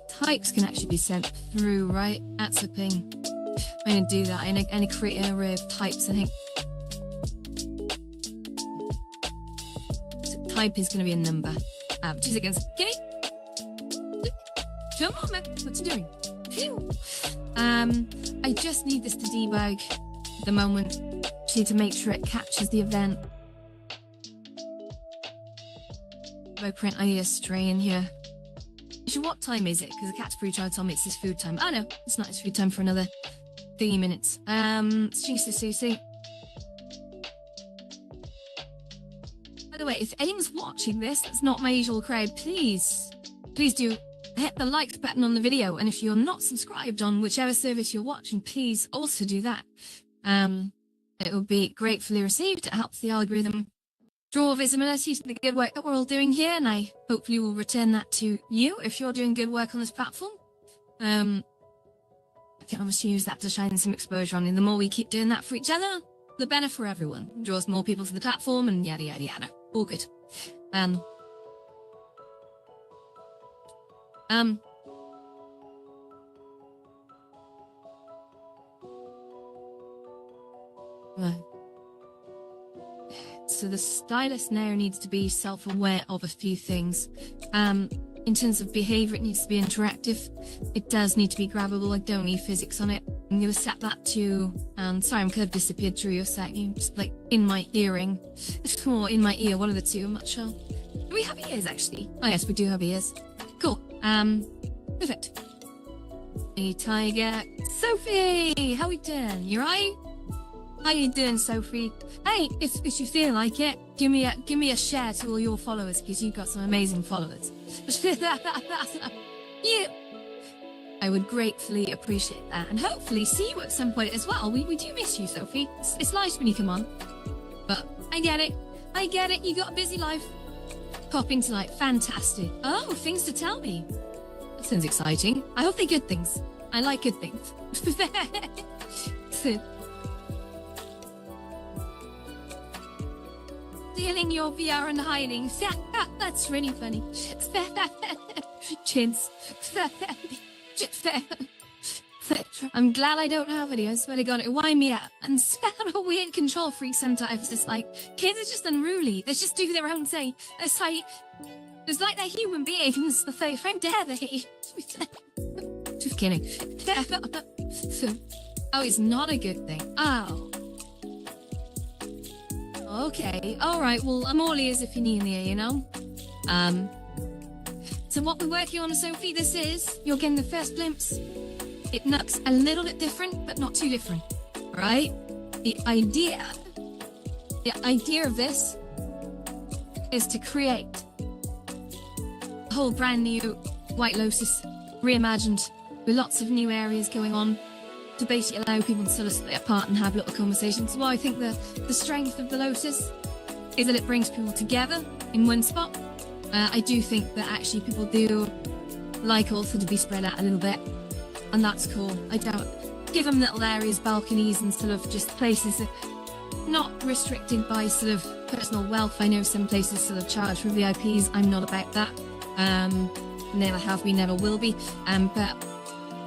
[SPEAKER 1] Types can actually be sent through, right? That's the thing. I'm going to do that. I'm going to create an array of types, I think. So type is going to be a number. 2 seconds. Okay. Come on, man. What you doing? Phew. I just need this to debug at the moment. Just need to make sure it captures the event. If I print, I need a stray in here. Actually, what time is it? Because the cat's pretty trying to tell me it's his food time. Oh no, it's not his food time for another 30 minutes. Jesus, Susie. By the way, if anyone's watching this, that's not my usual crowd, please do hit the like button on the video. And if you're not subscribed on whichever service you're watching, please also do that. It will be gratefully received. It helps the algorithm draw visibility to the good work that we're all doing here, and I hopefully will return that to you if you're doing good work on this platform. I can obviously use that to shine some exposure on, and the more we keep doing that for each other, the better for everyone. It draws more people to the platform, and yada yada yada. All good. Right. So the stylus now needs to be self-aware of a few things. In terms of behavior, it needs to be interactive. It does need to be grabbable. I don't need physics on it. I'm going to set that to, sorry, I'm kind of disappeared through your set. You just like in my hearing or in my ear, one of the two, I'm not sure. Do we have ears actually? Oh yes, we do have ears. Cool. Perfect. Hey, Tiger. Sophie, how we doing? You right? How you doing, Sophie? Hey, if you feel like it, give me a share to all your followers, because you've got some amazing followers. Yeah, I would gratefully appreciate that, and hopefully see you at some point as well. We do miss you, Sophie. It's nice when you come on, but I get it. You got a busy life. Popping tonight, fantastic. Oh, things to tell me. That sounds exciting. I hope they're good things. I like good things. Stealing your VR and hiding. That's really funny. Chins. I'm glad I don't have videos, but I got to wind me up. And a weird control freak sometimes. It's like, kids are just unruly. They just do their own thing. It's like they're human beings. How dare they? Just kidding. Oh, it's not a good thing. Oh. Okay, alright, well, I'm all ears if you need me, you know? So what we're working on, Sophie, you're getting the first glimpse. It looks a little bit different, but not too different, right? The idea of this is to create a whole brand new White Lotus, reimagined, with lots of new areas going on, to basically allow people to sort of split apart and have little conversations. Well, I think the strength of the Lotus is that it brings people together in one spot. I do think that actually people do like also to be spread out a little bit, and that's cool. I don't give them little areas, balconies, and sort of just places that not restricted by sort of personal wealth. I know some places sort of charge for VIPs. I'm not about that. Never have been, never will be. But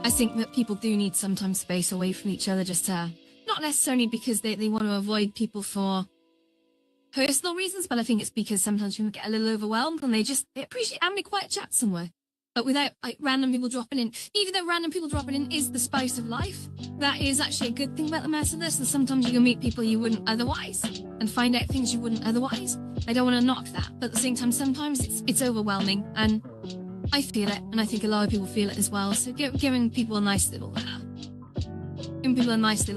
[SPEAKER 1] I think that people do need sometimes space away from each other, just to, not necessarily because they want to avoid people for personal reasons, but I think it's because sometimes people get a little overwhelmed and they appreciate having a quiet chat somewhere. But without like random people dropping in, even though random people dropping in is the spice of life, that is actually a good thing about the mess of this. And sometimes you can meet people you wouldn't otherwise and find out things you wouldn't otherwise. I don't want to knock that, but at the same time, sometimes it's overwhelming, and I feel it, and I think a lot of people feel it as well. So giving people a nice little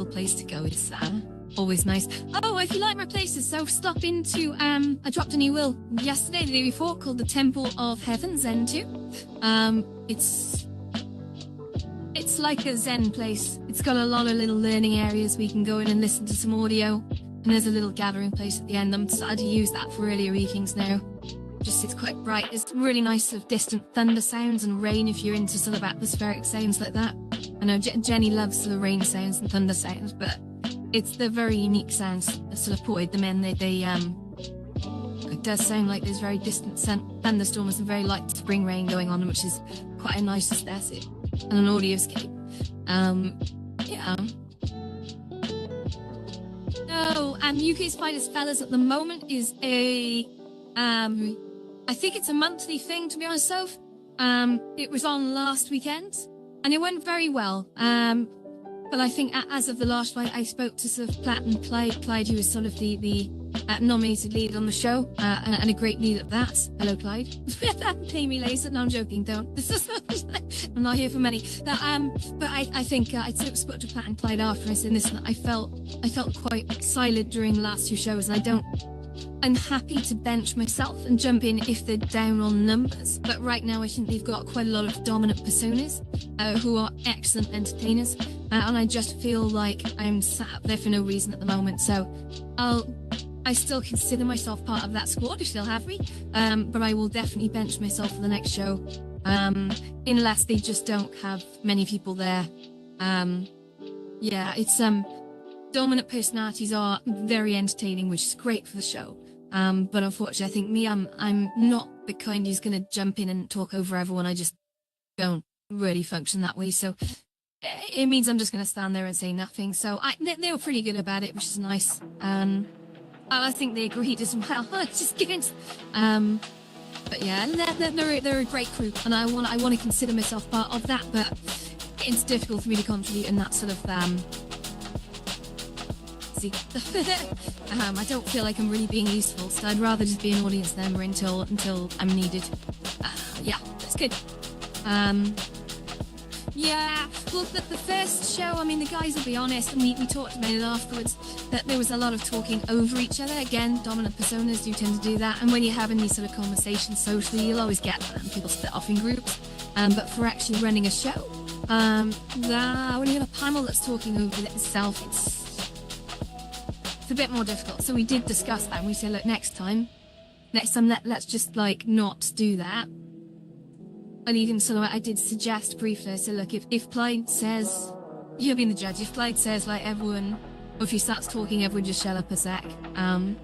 [SPEAKER 1] place to go is always nice. Oh, if you like my places, so stop into I dropped a new will yesterday, the day before, called the Temple of Heaven Zen 2. It's it's like a Zen place. It's got a lot of little learning areas where you can go in and listen to some audio. And there's a little gathering place at the end. I'm starting to use that for earlier evenings now. Just it's quite bright. It's really nice sort of distant thunder sounds and rain if you're into sort of atmospheric sounds like that. I know Jenny loves the rain sounds and thunder sounds, but they're very unique sounds. I sort of ported them in. It does sound like there's very distant thunderstorms and very light spring rain going on, which is quite a nice aesthetic and an audioscape. Yeah. No, UK's Finest Fellas at the moment is I think it's a monthly thing, to be honest, Soph. It was on last weekend, and it went very well. But I think as of the last fight, I spoke to sort of Platt and Clyde, who was sort of the nominated lead on the show, and a great lead at that. Hello, Clyde. Pay me later. No, I'm joking. Don't. I'm not here for money. But I think I spoke to Platt and Clyde after I said this, and I felt quite silent during the last two shows, and I'm happy to bench myself and jump in if they're down on numbers. But right now, I think they've got quite a lot of dominant personas who are excellent entertainers. And I just feel like I'm sat up there for no reason at the moment. So I still consider myself part of that squad if they'll have me. But I will definitely bench myself for the next show. Unless they just don't have many people there. Yeah, it's dominant personalities are very entertaining, which is great for the show. But unfortunately, I think I'm not the kind who's going to jump in and talk over everyone. I just don't really function that way. So it means I'm just going to stand there and say nothing. So they were pretty good about it, which is nice. I think they agreed as well. Just kidding. But yeah, they're a great crew, and I want to consider myself part of that. But it's difficult for me to contribute in that sort of I don't feel like I'm really being useful, so I'd rather just be an audience member until I'm needed. Yeah, that's good. Yeah, well, the first show, I mean, the guys will be honest, and we talked about it afterwards, that there was a lot of talking over each other. Again, dominant personas do tend to do that, and when you're having these sort of conversations socially, you'll always get people split off in groups. But for actually running a show, when you have a panel that's talking over itself, it's a bit more difficult. So we did discuss that, and we said, look, next time let's just like not do that. And even so, I did suggest briefly, I said, look, if Clyde says, you're being the judge, if Clyde says like everyone, or if he starts talking, everyone just shut up a sec. I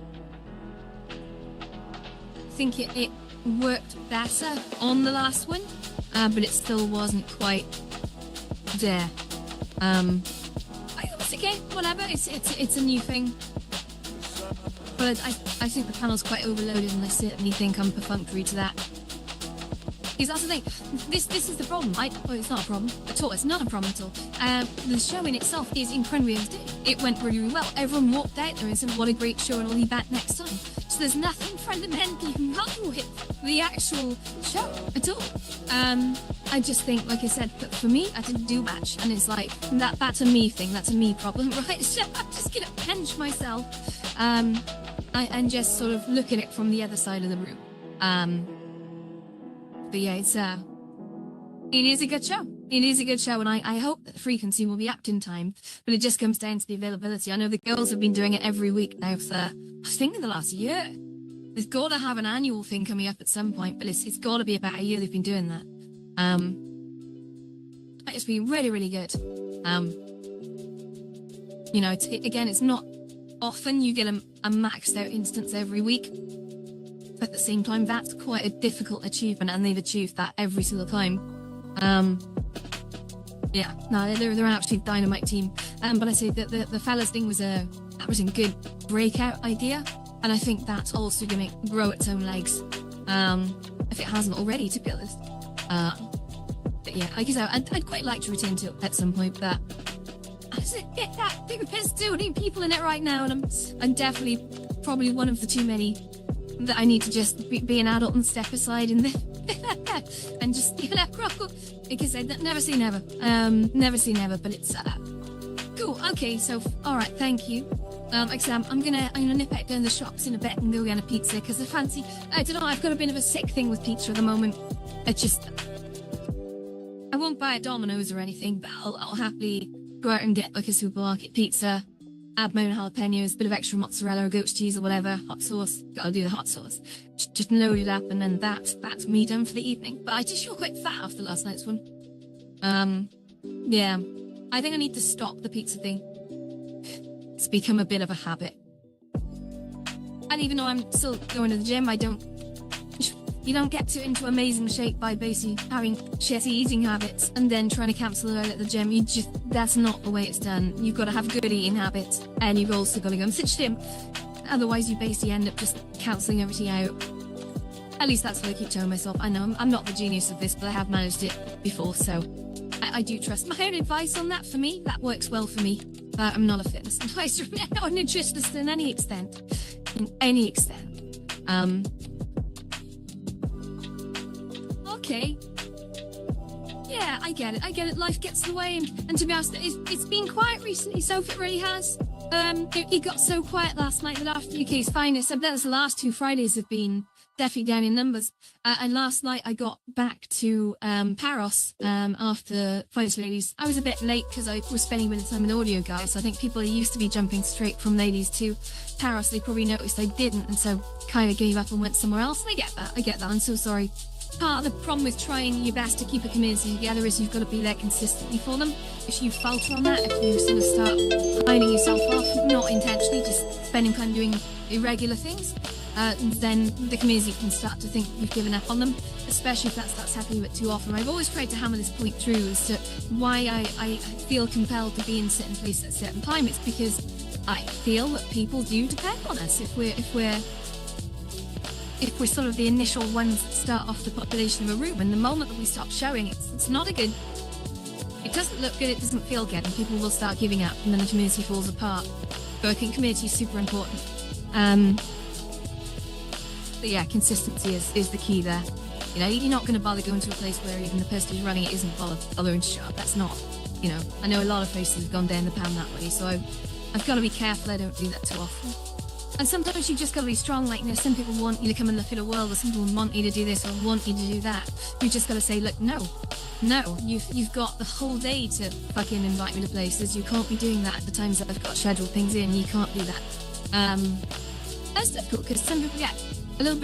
[SPEAKER 1] think it worked better on the last one, but it still wasn't quite there. Okay, whatever, it's a new thing. But I think the panel's quite overloaded, and I certainly think I'm perfunctory to that. Because that's the thing, this is the problem, right? Well, it's not a problem at all, it's not a problem at all. The show in itself is incredibly entertaining. It went really, really well. Everyone walked out there and said, what a great show, and I'll be back next time. So there's nothing fundamentally wrong with the actual show at all. I just think, like I said, that for me, I didn't do much, and it's like, that's a me thing, that's a me problem, right? So I'm just gonna pinch myself, and just sort of look at it from the other side of the room. But yeah, it is a good show. It is a good show, and I hope that the frequency will be upped in time, but it just comes down to the availability. I know the girls have been doing it every week now for, I think, in the last year. They've got to have an annual thing coming up at some point, but it's got to be about a year they've been doing that. It's been really, really good. You know, it's not often you get a maxed out instance every week. But at the same time, that's quite a difficult achievement, and they've achieved that every single time. Yeah, no, they're an absolute dynamite team. But I say that the fellas thing was a good breakout idea, and I think that's also going to grow its own legs, if it hasn't already, to be honest. But yeah, like I said, I'd quite like to return to it at some point, but I think there's too many people in it right now, and I'm definitely probably one of the too many that I need to just be an adult and step aside and just because I never say never, but it's cool. Okay, so all right, thank you. Like I said, I'm gonna nip out down the shops in a bit and go get a pizza, because I don't know, I've got a bit of a sick thing with pizza at the moment. It's just, I won't buy a Domino's or anything, but I'll happily go out and get like a supermarket pizza, add my own jalapenos, bit of extra mozzarella or goat's cheese or whatever, hot sauce. Gotta do the hot sauce. Just load it up, and then that's me done for the evening. But I just feel quite fat after last night's one. Yeah, I think I need to stop the pizza thing. It's become a bit of a habit. And even though I'm still going to the gym, you don't get into amazing shape by basically having shitty eating habits and then trying to cancel it out at the gym. That's not the way it's done. You've got to have good eating habits, and you've also got to go and sit gym. Otherwise, you basically end up just cancelling everything out. At least that's what I keep telling myself. I know I'm not the genius of this, but I have managed it before, so I do trust my own advice on that. For me, that works well for me. But I'm not a fitness advisor, or a nutritionist in any extent. Okay. Yeah, I get it. Life gets in the way, and to be honest, it's been quiet recently, so it really has. It got so quiet last night that after UK's finest, the last 2 Fridays have been definitely down in numbers. And last night I got back to Paros after Finest Ladies. I was a bit late because I was spending a bit of time with audio guys. So I think people who used to be jumping straight from Ladies to Paros, they probably noticed I didn't, and so kind of gave up and went somewhere else. And I get that. I'm so sorry. Part of the problem with trying your best to keep a community together is you've got to be there consistently for them. If you falter on that, if you sort of start lining yourself off, not intentionally, just spending time doing irregular things, then the community can start to think you've given up on them, especially if that starts happening a bit too often. I've always tried to hammer this point through as to why I feel compelled to be in certain places at a certain time. It's because I feel that people do depend on us. If we're sort of the initial ones that start off the population of a room, and the moment that we stop showing, it's not a good, it doesn't look good, it doesn't feel good, and people will start giving up, and then the community falls apart. So I think community is super important. But yeah, consistency is the key there. You know, you're not going to bother going to a place where even the person who's running it isn't bothering to show up. That's not, you know, I know a lot of places have gone down the pan that way, so I've got to be careful I don't do that too often. And sometimes you've just got to be strong. Like, you know, some people want you to come and look at a world, or some people want you to do this or want you to do that. You've just got to say, look, no, you've got the whole day to fucking invite me to places. You can't be doing that at the times that I've got scheduled things in. You can't do that. That's difficult because some people get a little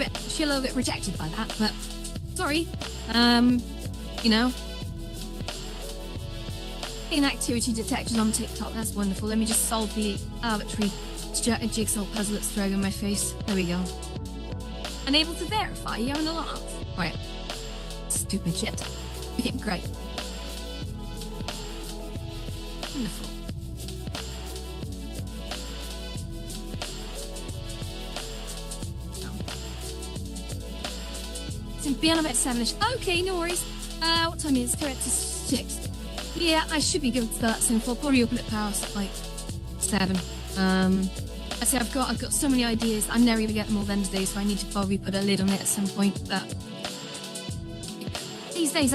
[SPEAKER 1] bit rejected by that, but sorry. You know, inactivity detected on TikTok, that's wonderful. Let me just solve the arbitrary jigsaw puzzle that's throwing in my face. There we go. Unable to verify, you having a laugh? Right. Stupid shit. Okay, great. Wonderful. So beyond about 7ish. Okay, no worries. What time is it? It's 6. Yeah, I should be good to start soon. I'll probably open at Paris at like 7. I say I've got so many ideas. I'm never gonna get them all done today, so I need to probably put a lid on it at some point. But these days,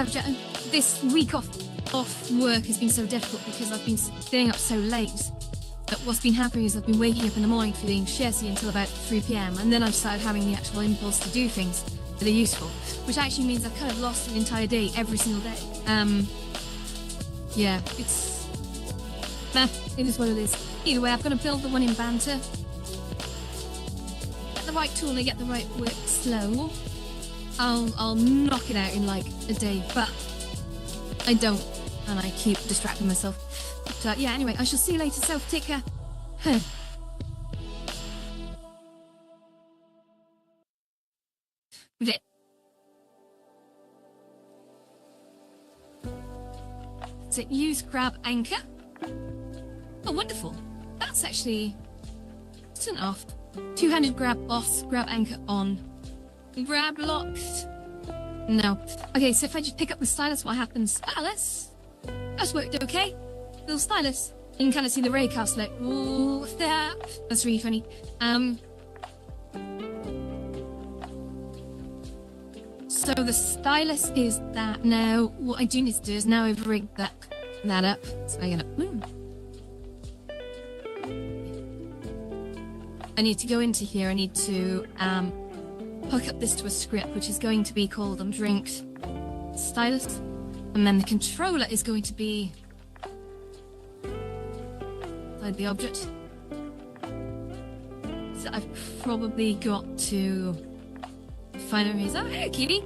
[SPEAKER 1] this week off work has been so difficult because I've been staying up so late. But what's been happening is I've been waking up in the morning feeling shitty until about 3 p.m. and then I've started having the actual impulse to do things that are useful, which actually means I've kind of lost an entire day every single day. Yeah, it is what it is. Either way, I've got to build the one in Banter. Get the right tool and get the right work slow. I'll knock it out in like a day, but I don't, and I keep distracting myself. But yeah, anyway, I shall see you later. So take care. So use grab anchor. Oh, wonderful. That's actually an off. Two-handed grab boss, grab anchor on. Grab locked. No. Okay, so if I just pick up the stylus, what happens? Ah, that's worked okay. Little stylus. You can kind of see the raycast like, ooh, that's really funny. So the stylus is that. Now, what I do need to do is now I've rigged that up. So I'm gonna. I need to go into here. I need to hook up this to a script, which is going to be called drinked stylus. And then the controller is going to be inside the object. So I've probably got to find a reason. Oh, hey, Kitty.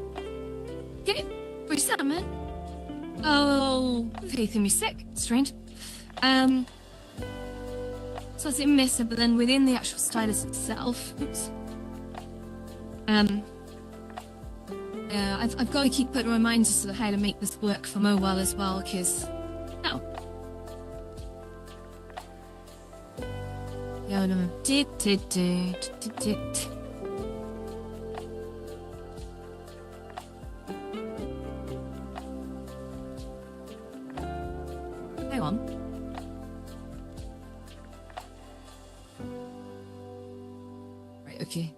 [SPEAKER 1] Kitty, where's that, man? Oh, faith in me sick. Strange. So it's a miss it, but then within the actual stylus itself, oops. I've got to keep putting reminders to how to make this work for mobile as well, because yeah, no. Hang on. Right, okay.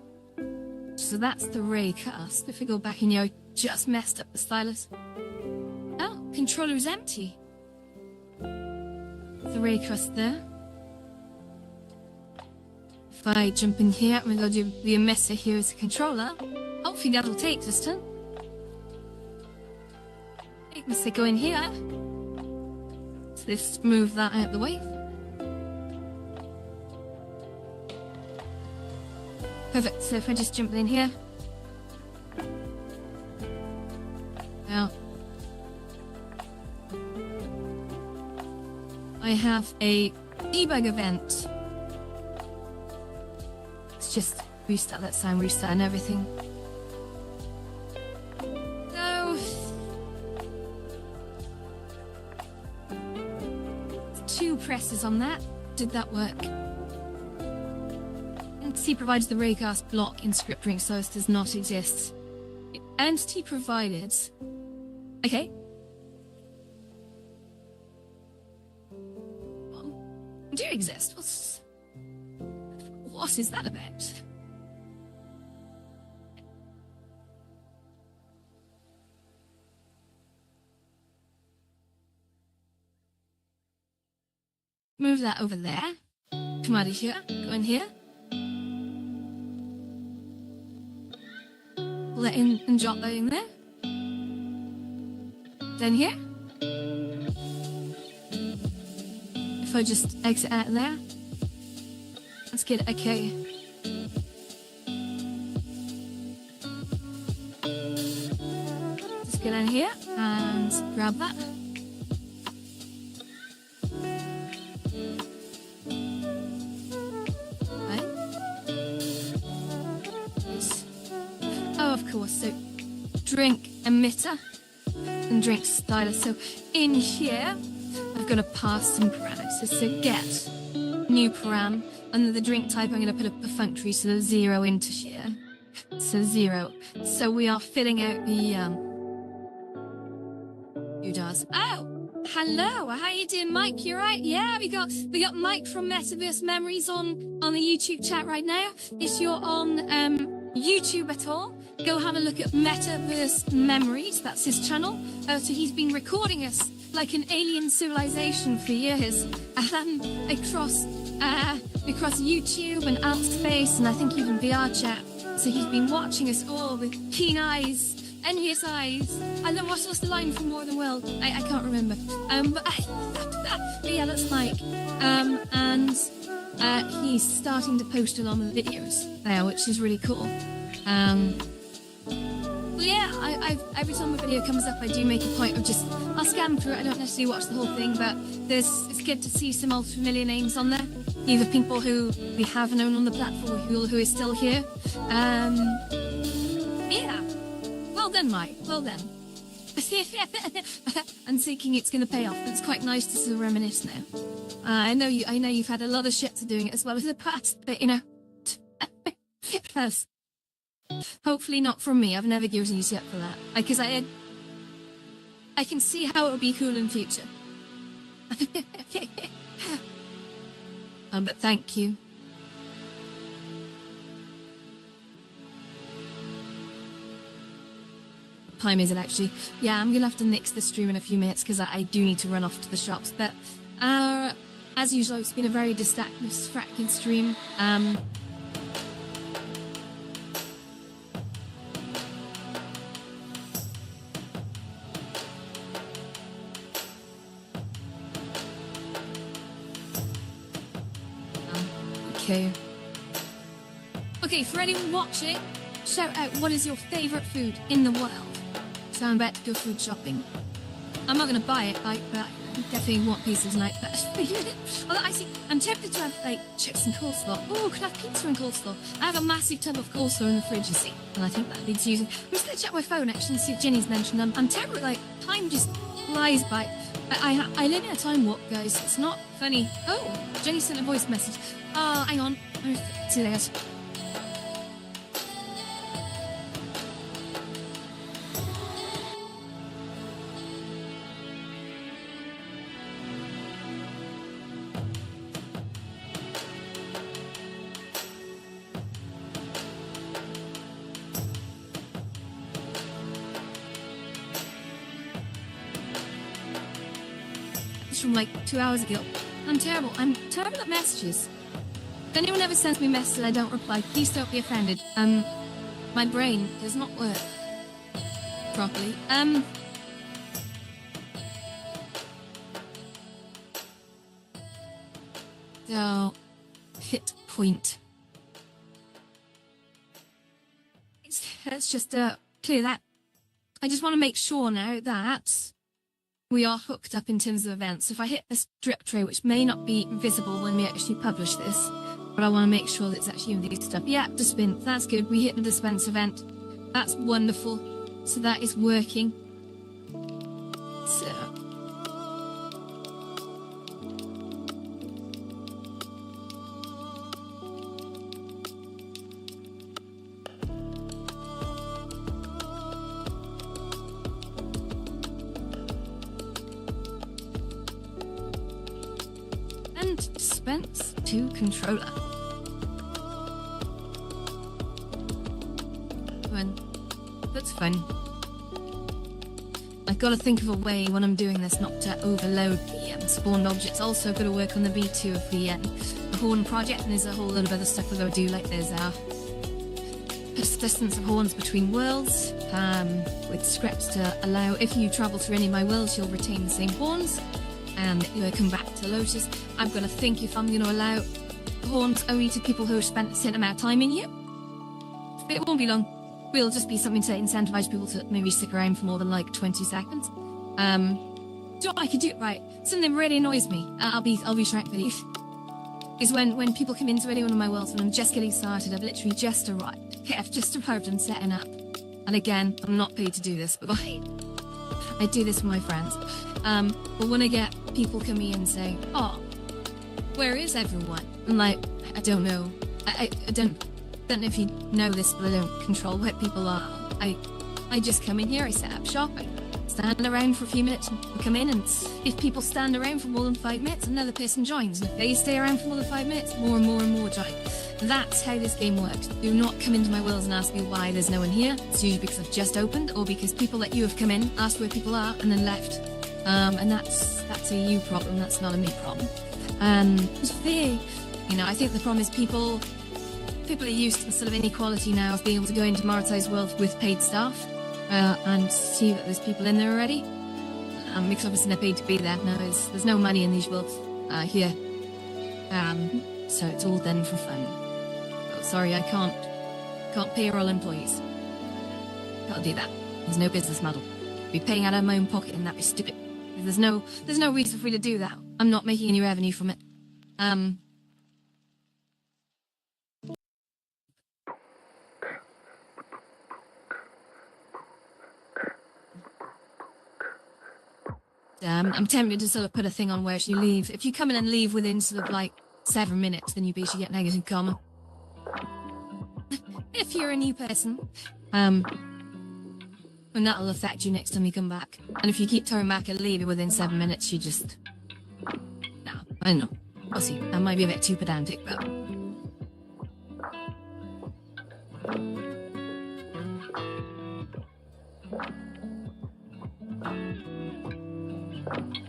[SPEAKER 1] So that's the raycast. If we go back in here, I just messed up the stylus. Oh, controller's empty. The raycast there. If I jump in here, I'm going to do the emitter here as a controller. Hopefully that'll take this turn. Let's go in here. So let's move that out of the way. Perfect, so if I just jump in here. Now, I have a debug event. Let's just restart that sound, restart and everything. No. Two presses on that. Did that work? Entity provides the raycast block in script ring, so it does not exist. Entity provided. Okay. Well, do exist. What is that about? Move that over there. Come out of here. Go in here. Let in and drop that in there. Then here. If I just exit out of there. Let's get okay. Just get in here and grab that. So drink emitter and drink stylus. So in here, I've got to pass some parameters. So get new param. Under the drink type, I'm going to put a perfunctory, so the 0 into here. So 0. So we are filling out the who does? Oh, hello. How you doing, Mike? You right? Yeah, we got Mike from Metaverse Memories on the YouTube chat right now. If you're on YouTube at all, go have a look at Metaverse Memories. That's his channel. So he's been recording us like an alien civilization for years, across YouTube and Outspace, and I think even VR chat. So he's been watching us all with keen eyes, envious eyes. I don't know what's the line from War of the World. I can't remember. But yeah, that's Mike. And he's starting to post a lot of videos now, which is really cool. Yeah, every time a video comes up, I do make a point of I'll scan through it. I don't necessarily watch the whole thing, but it's good to see some old familiar names on there. Either people who we have known on the platform who is still here. Yeah. Well done, Mike. Well done. I'm thinking it's going to pay off. It's quite nice to sort of reminisce now. I know you've had a lot of shit to doing it as well as the past, but first. Hopefully not from me. I've never given you shit for that. Because I can see how it would be cool in future. But thank you. What time is it actually? Yeah, I'm gonna have to nix the stream in a few minutes because I do need to run off to the shops. But as usual, it's been a very distracting stream. Okay. Okay, for anyone watching, shout out what is your favourite food in the world. So I'm about to go food shopping. I'm not gonna buy it, like, but I definitely want pizza tonight. But well, I see. I'm tempted to have like chips and coleslaw. Oh, could I have pizza and coleslaw? I have a massive tub of coleslaw in the fridge, you see, and I think that needs using. I'm just gonna check my phone actually and see if Jenny's mentioned. I'm terrible. Like time just flies by. I live in a time warp, guys. It's not funny. Oh, Jenny sent a voice message. Hang on. See you guys. From like 2 hours ago. I'm terrible at messages. If anyone ever sends me a message and I don't reply, please don't be offended. My brain does not work properly. So, hit point. Let's just clear that. I just want to make sure now that we are hooked up in terms of events. If I hit this drip tray, which may not be visible when we actually publish this, but I want to make sure that it's actually in these stuff. Yeah, dispense, that's good. We hit the dispense event. That's wonderful. So that is working. So. Dispense to controller. That's fun. I've got to think of a way when I'm doing this not to overload the spawned objects. Also got to work on the V2 of the Horn project, and there's a whole lot of other stuff we've got to do, like there's persistence of horns between worlds, with scripts to allow, if you travel through any of my worlds, you'll retain the same horns. And you know, come back to Lotus. I've got to think if I'm going to allow horns only to people who have spent a certain amount of time in here. But it won't be long. It'll just be something to incentivize people to maybe stick around for more than like 20 seconds. So I could do it right. Something that really annoys me. I'll be frankly, is when people come into any one of my worlds when I'm just getting started. I've literally just arrived. Okay, I've just arrived and setting up. And again, I'm not paid to do this, but I do this for my friends. But when I get people coming in and saying, "Oh, where is everyone?" I'm like, I don't know. I don't know if you know this, but I don't control where people are. I just come in here, I set up shop, I stand around for a few minutes and come in, and if people stand around for more than 5 minutes, another person joins. And if they stay around for more than 5 minutes, more and more and more join. That's how this game works. Do not come into my worlds and ask me why there's no one here. It's usually because I've just opened, or because people that you have come in, asked where people are, and then left. And that's a you problem, that's not a me problem. It's fair. You know, I think the problem is people are used to the sort of inequality now of being able to go into Mariti's world with paid staff, and see that there's people in there already. Because obviously they're paid to be there. Now there's no money in these worlds here. So it's all done for fun. Oh, sorry, I can't pay all employees. Can't do that. There's no business model. I'd be paying out of my own pocket, and that'd be stupid. There's no reason for me to do that. I'm not making any revenue from it. I'm tempted to sort of put a thing on where you leave. If you come in and leave within sort of like 7 minutes, then you basically get negative karma. If you're a new person, and that'll affect you next time you come back. And if you keep turning back and leave within 7 minutes, you just... No, I don't know. We'll see. That might be a bit too pedantic, but...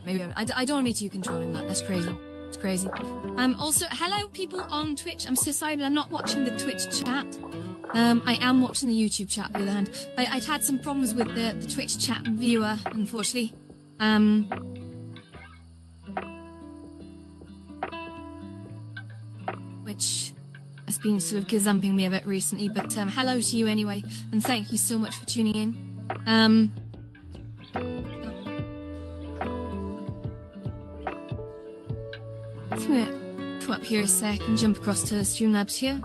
[SPEAKER 1] Maybe I don't want to be too controlling that. That's crazy. It's crazy. Also, hello people on Twitch. I'm so sorry, but I'm not watching the Twitch chat. I am watching the YouTube chat, on the other hand. I'd had some problems with the Twitch chat viewer, unfortunately. Which been sort of gazumping me a bit recently, but hello to you anyway, and thank you so much for tuning in. Come up here a sec and jump across to Streamlabs here.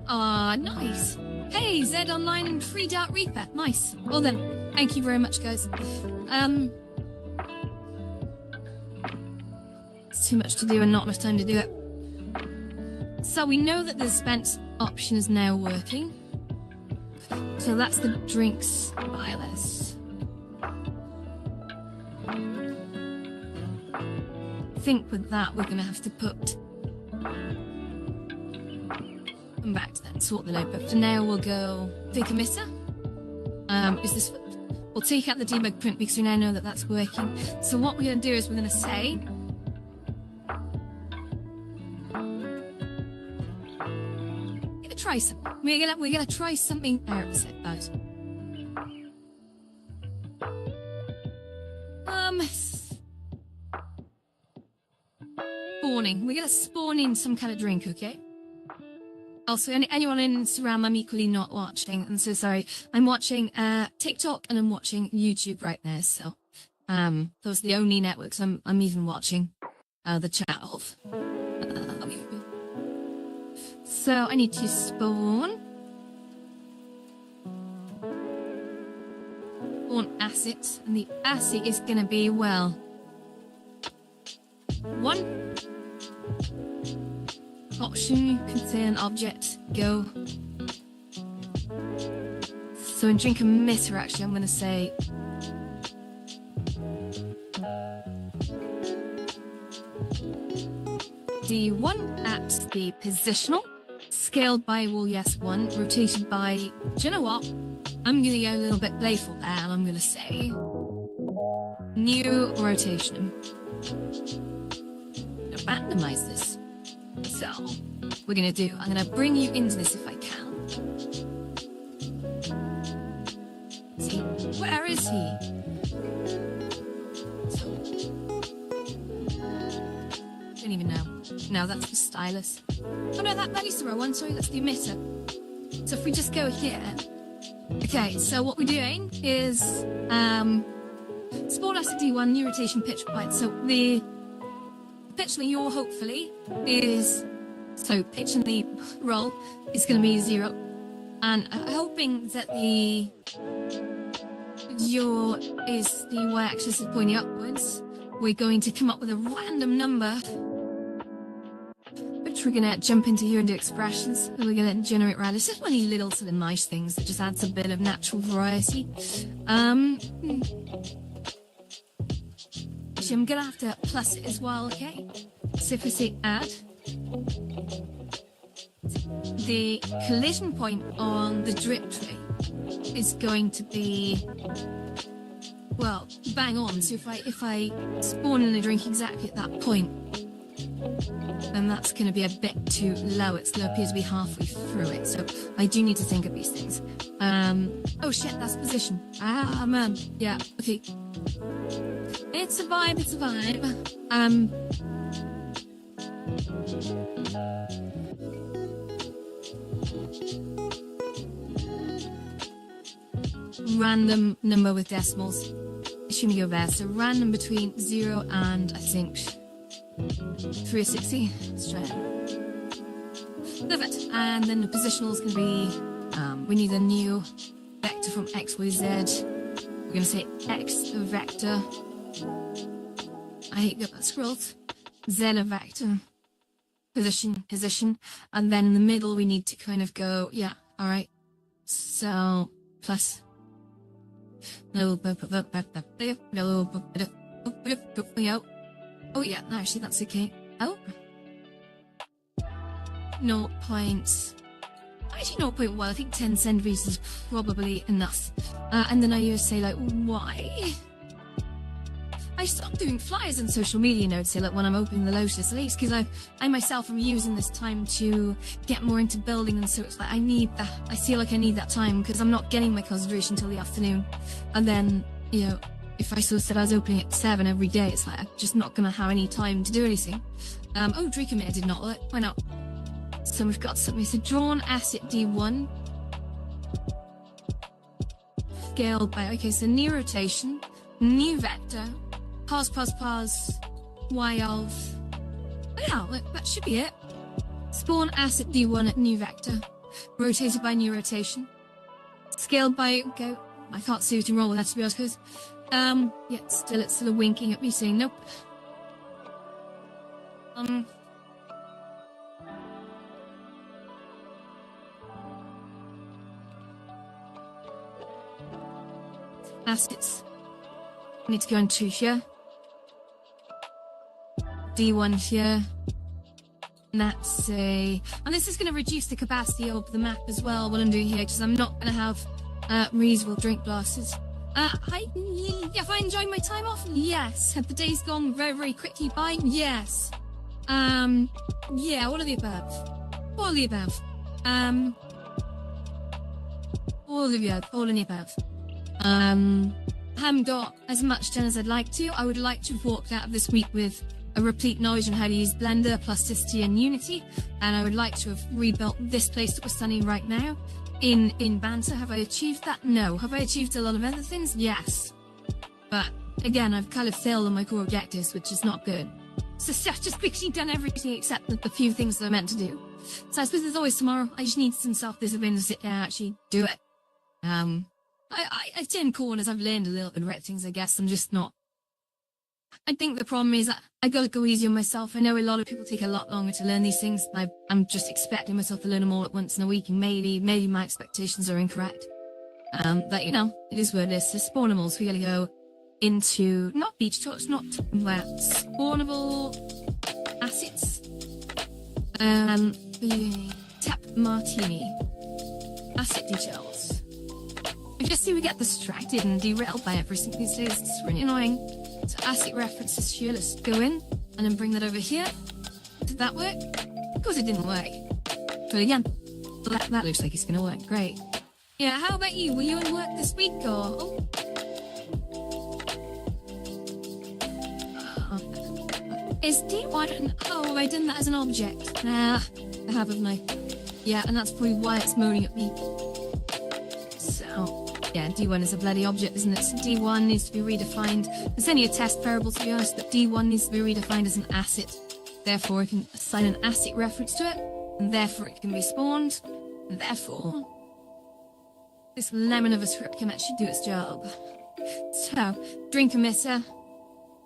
[SPEAKER 1] Ah, nice. Hey, Zed Online and Free Dart Reaper. Nice. Well then, thank you very much, guys. It's too much to do and not enough time to do it. So we know that the dispense option is now working. So that's the drinks buy list. I think with that we're going to have to put... Come back to that and sort that out, but for now we'll go take emitter. Is this... We'll take out the debug print because we now know that that's working. So what we're going to do is we're going to say... Try something. We're gonna try something out. Spawning. We're gonna spawn in some kind of drink, okay? Also, anyone in Instagram, I'm equally not watching. I'm so sorry. I'm watching TikTok and I'm watching YouTube right now. So, those are the only networks I'm even watching the chat of. So I need to spawn asset, and the asset is going to be, well, 1 option contain object go. So in drink emitter, actually, I'm going to say D1 at the positional. Scaled by wall yes 1, rotated by, do you know what? I'm gonna go a little bit playful there and I'm gonna say new rotation. Randomize this. So we're gonna do, I'm gonna bring you into this if I can. See, where is he? So, don't even know. No, that's the stylus. Oh no, that is the row one. Sorry, that's the emitter. So if we just go here. Okay, so what we're doing is spawn asset D1, new rotation pitch point. So the pitch in your hopefully is, so pitch in the roll is going to be 0. And hoping that your is the y-axis is pointing upwards, we're going to come up with a random number. We're gonna jump into here and do expressions, and we're gonna generate random. It's just one of these little sort of nice things that just adds a bit of natural variety. Actually, I'm gonna have to plus it as well, okay? So if we say add, the collision point on the drip tray is going to be, well, bang on. So if I spawn in a drink exactly at that point, then that's going to be a bit too low. It's going to appear to be halfway through it. So I do need to think of these things. Oh shit, that's position. Ah, man. Yeah, okay. It's a vibe, it's a vibe. Random number with decimals. Assuming you're there. So random between 0 and, I think, 360. Let's try it. Love it. And then the positional is going to be, we need a new vector from X, Y, Z. We're going to say X vector. I hate that scrolled. Z vector. Position. And then in the middle, we need to kind of go, yeah, all right. So, plus. Oh yeah, no, actually that's okay. Oh. 0 point. Actually 0.1, I think 10 centimeters is probably enough. And then I used to say like, why? I stopped doing flyers on social media now to say like when I'm opening the Lotus, at least because I myself am using this time to get more into building, and so it's like I feel like I need that time because I'm not getting my concentration until the afternoon. And then, you know, if I sort of said I was opening at 7 every day, it's like I'm just not going to have any time to do anything. Oh, Dracometer did not work. Why not? So we've got something. So drawn asset D1. Scaled by, okay, so new rotation, new vector, pause, Y of, yeah, that should be it. Spawn asset D1 at new vector, rotated by new rotation, scaled by, go, I can't see what to roll with that to be honest, because, yeah, it's still winking at me saying nope. Assets. I need to go into here. D1 here. And that's and this is going to reduce the capacity of the map as well, what I'm doing here, because I'm not going to have reusable drink glasses. If I enjoyed my time off, yes. Have the days gone very, very quickly by? Yes. Yeah, all of the above. All of the above. All of the above. Haven't got as much done as I'd like to. I would like to have walked out of this week with a replete knowledge on how to use Blender, Plasticity, and Unity, and I would like to have rebuilt this place that we're standing right now in Banter. Have I achieved that? No. Have I achieved a lot of other things? Yes. But again, I've kind of failed on my core objectives, which is not good. So I've just basically done everything except the few things that I meant to do. So I suppose there's always tomorrow. I just need some self-discipline to sit down and actually do it. I've turned corners, I've learned a little bit about things, I guess. I'm just not. I think the problem is that I gotta go easy on myself. I know a lot of people take a lot longer to learn these things. I'm just expecting myself to learn them all at once in a week, and maybe my expectations are incorrect. But you know, it is what it is. So spawnimals, we gotta go into, not beach talks, not spawnable assets. Tap martini. Asset details. I just see we get distracted and derailed by everything these days. It's really annoying. So asset references here, let's go in and then bring that over here. Did that work? Of course it didn't work. Try it again. That looks like it's gonna work, great. Yeah, how about you? Were you in work this week or? Is D1, oh, have I done that as an object? Nah, I haven't I? Yeah, and that's probably why it's moaning at me. So, yeah, D1 is a bloody object, isn't it? So D1 needs to be redefined. It's only a test variable, to be honest, but D1 needs to be redefined as an asset. Therefore, I can assign an asset reference to it, and therefore it can be spawned. And therefore, this lemon of a script can actually do its job. So, drink emitter,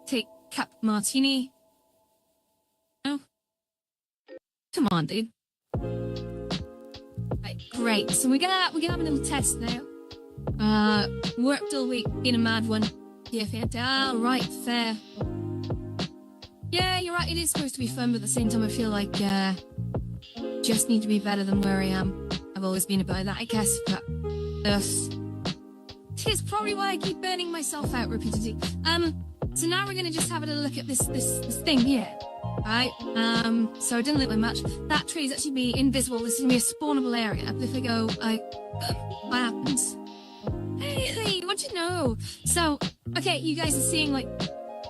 [SPEAKER 1] take cup martini. Oh, come on, dude. Right, great. So we're gonna have a little test now. Worked all week, been a mad one. Yeah, fair. Right, fair. Yeah, you're right. It is supposed to be fun, but at the same time, I feel like just need to be better than where I am. I've always been about that, I guess. But here's probably why I keep burning myself out repeatedly. So now we're gonna just have a little look at this thing here. Right, so I didn't look like much. That tree is actually be invisible. This is gonna be a spawnable area. But if I go, what happens? Hey, what you know? So, okay, you guys are seeing like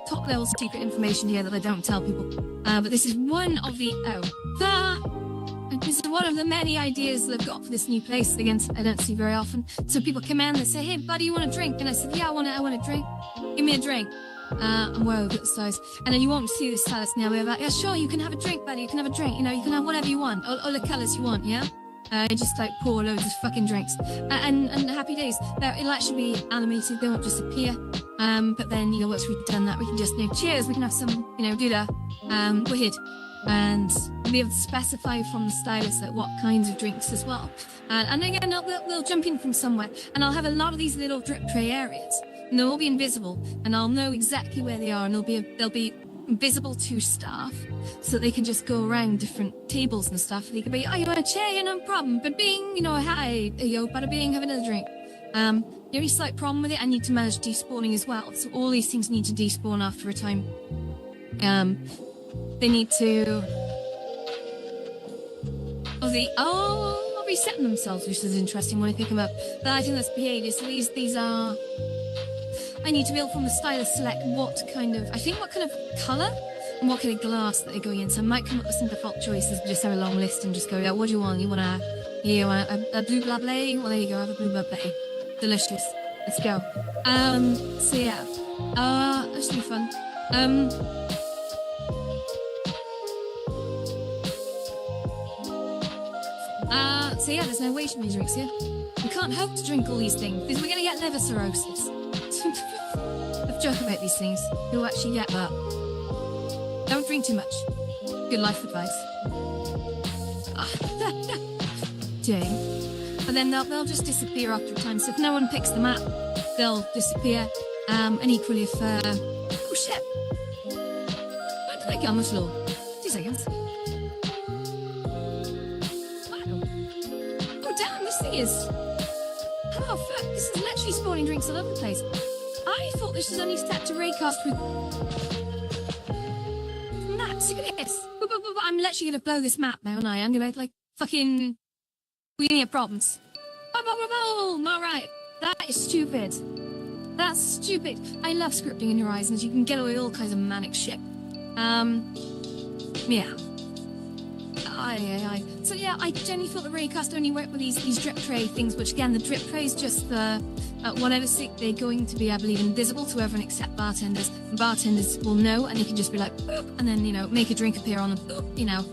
[SPEAKER 1] top level secret information here that I don't tell people. But this is one of the this is one of the many ideas that I've got for this new place. Again, I don't see very often. So people come in, they say, "Hey, buddy, you want a drink?" And I said, "Yeah, I want a drink. Give me a drink." And where I've got the size. And then you won't see this stylus now. We're like, yeah, sure, you can have a drink, buddy. You can have a drink. You know, you can have whatever you want. All the colours you want, yeah? Just like pour loads of fucking drinks. And happy days. It'll actually be animated. They won't just appear. But then, you know, once we've done that, we can just, you know, cheers. We can have some, you know, do that. Weird. And we'll be able to specify from the stylus like what kinds of drinks as well. And again, they'll jump in from somewhere. And I'll have a lot of these little drip tray areas. And they'll all be invisible, and I'll know exactly where they are, and they'll be visible to staff, so that they can just go around different tables and stuff. They can be, oh, you want a chair? Yeah, no problem. But bing, you know, hi, yo, bada bing, have another drink. The only slight problem with it, I need to manage despawning as well. So all these things need to despawn after a time. They need to. Resetting themselves, which is interesting when I pick them up. But I think that's behavior. So these are. I need to be able from the stylus select what kind of colour and what kind of glass that they're going in. So I might come up with some default choices, just have a long list and just go, yeah, what do you want? You want a blue blah blah? Well, there you go, have a blue blah blah. Delicious. Let's go. So yeah. That should be fun. So yeah, there's no way to drinks here. We can't hope to drink all these things because we're gonna get liver cirrhosis. I've joked about these things. You'll actually get that. Don't drink too much. Good life advice. Dang. But then they'll just disappear after a time. So if no one picks them up, they'll disappear. And equally if oh shit. Where did I get on the floor? 2 seconds. Oh fuck, this is literally spawning drinks all over the place. I thought this was only set to raycast with maps. Look at this. I'm literally gonna blow this map now, and I'm gonna like fucking we gonna have problems. Alright. That is stupid. That's stupid. I love scripting in Horizons. You can get away with all kinds of manic shit. Yeah. So yeah, I generally thought the raycast only worked with these drip tray things, which again, the drip tray is just the whatever stick they're going to be, I believe, invisible to everyone except bartenders. And bartenders will know, and you can just be like, boop, and then, you know, make a drink appear on them, boop, you know.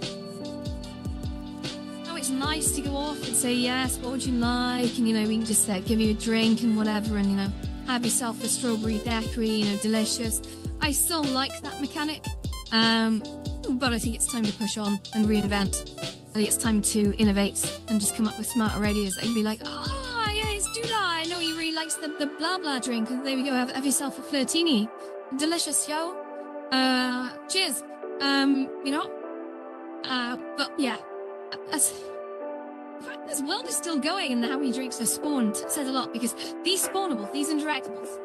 [SPEAKER 1] Oh, it's nice to go off and say, yes, what would you like? And, you know, we can just give you a drink and whatever, and, you know, have yourself a strawberry daiquiri, you know, delicious. I still like that mechanic. But I think it's time to push on and reinvent. I think it's time to innovate and just come up with smarter ideas. They'd be like, yeah, it's Dula. I know he really likes the blah blah drink. And there we go, have yourself a flirtini. Delicious, yo. Cheers. You know. But yeah, this world is still going, and how many drinks are spawned says a lot, because these spawnables, these interactables,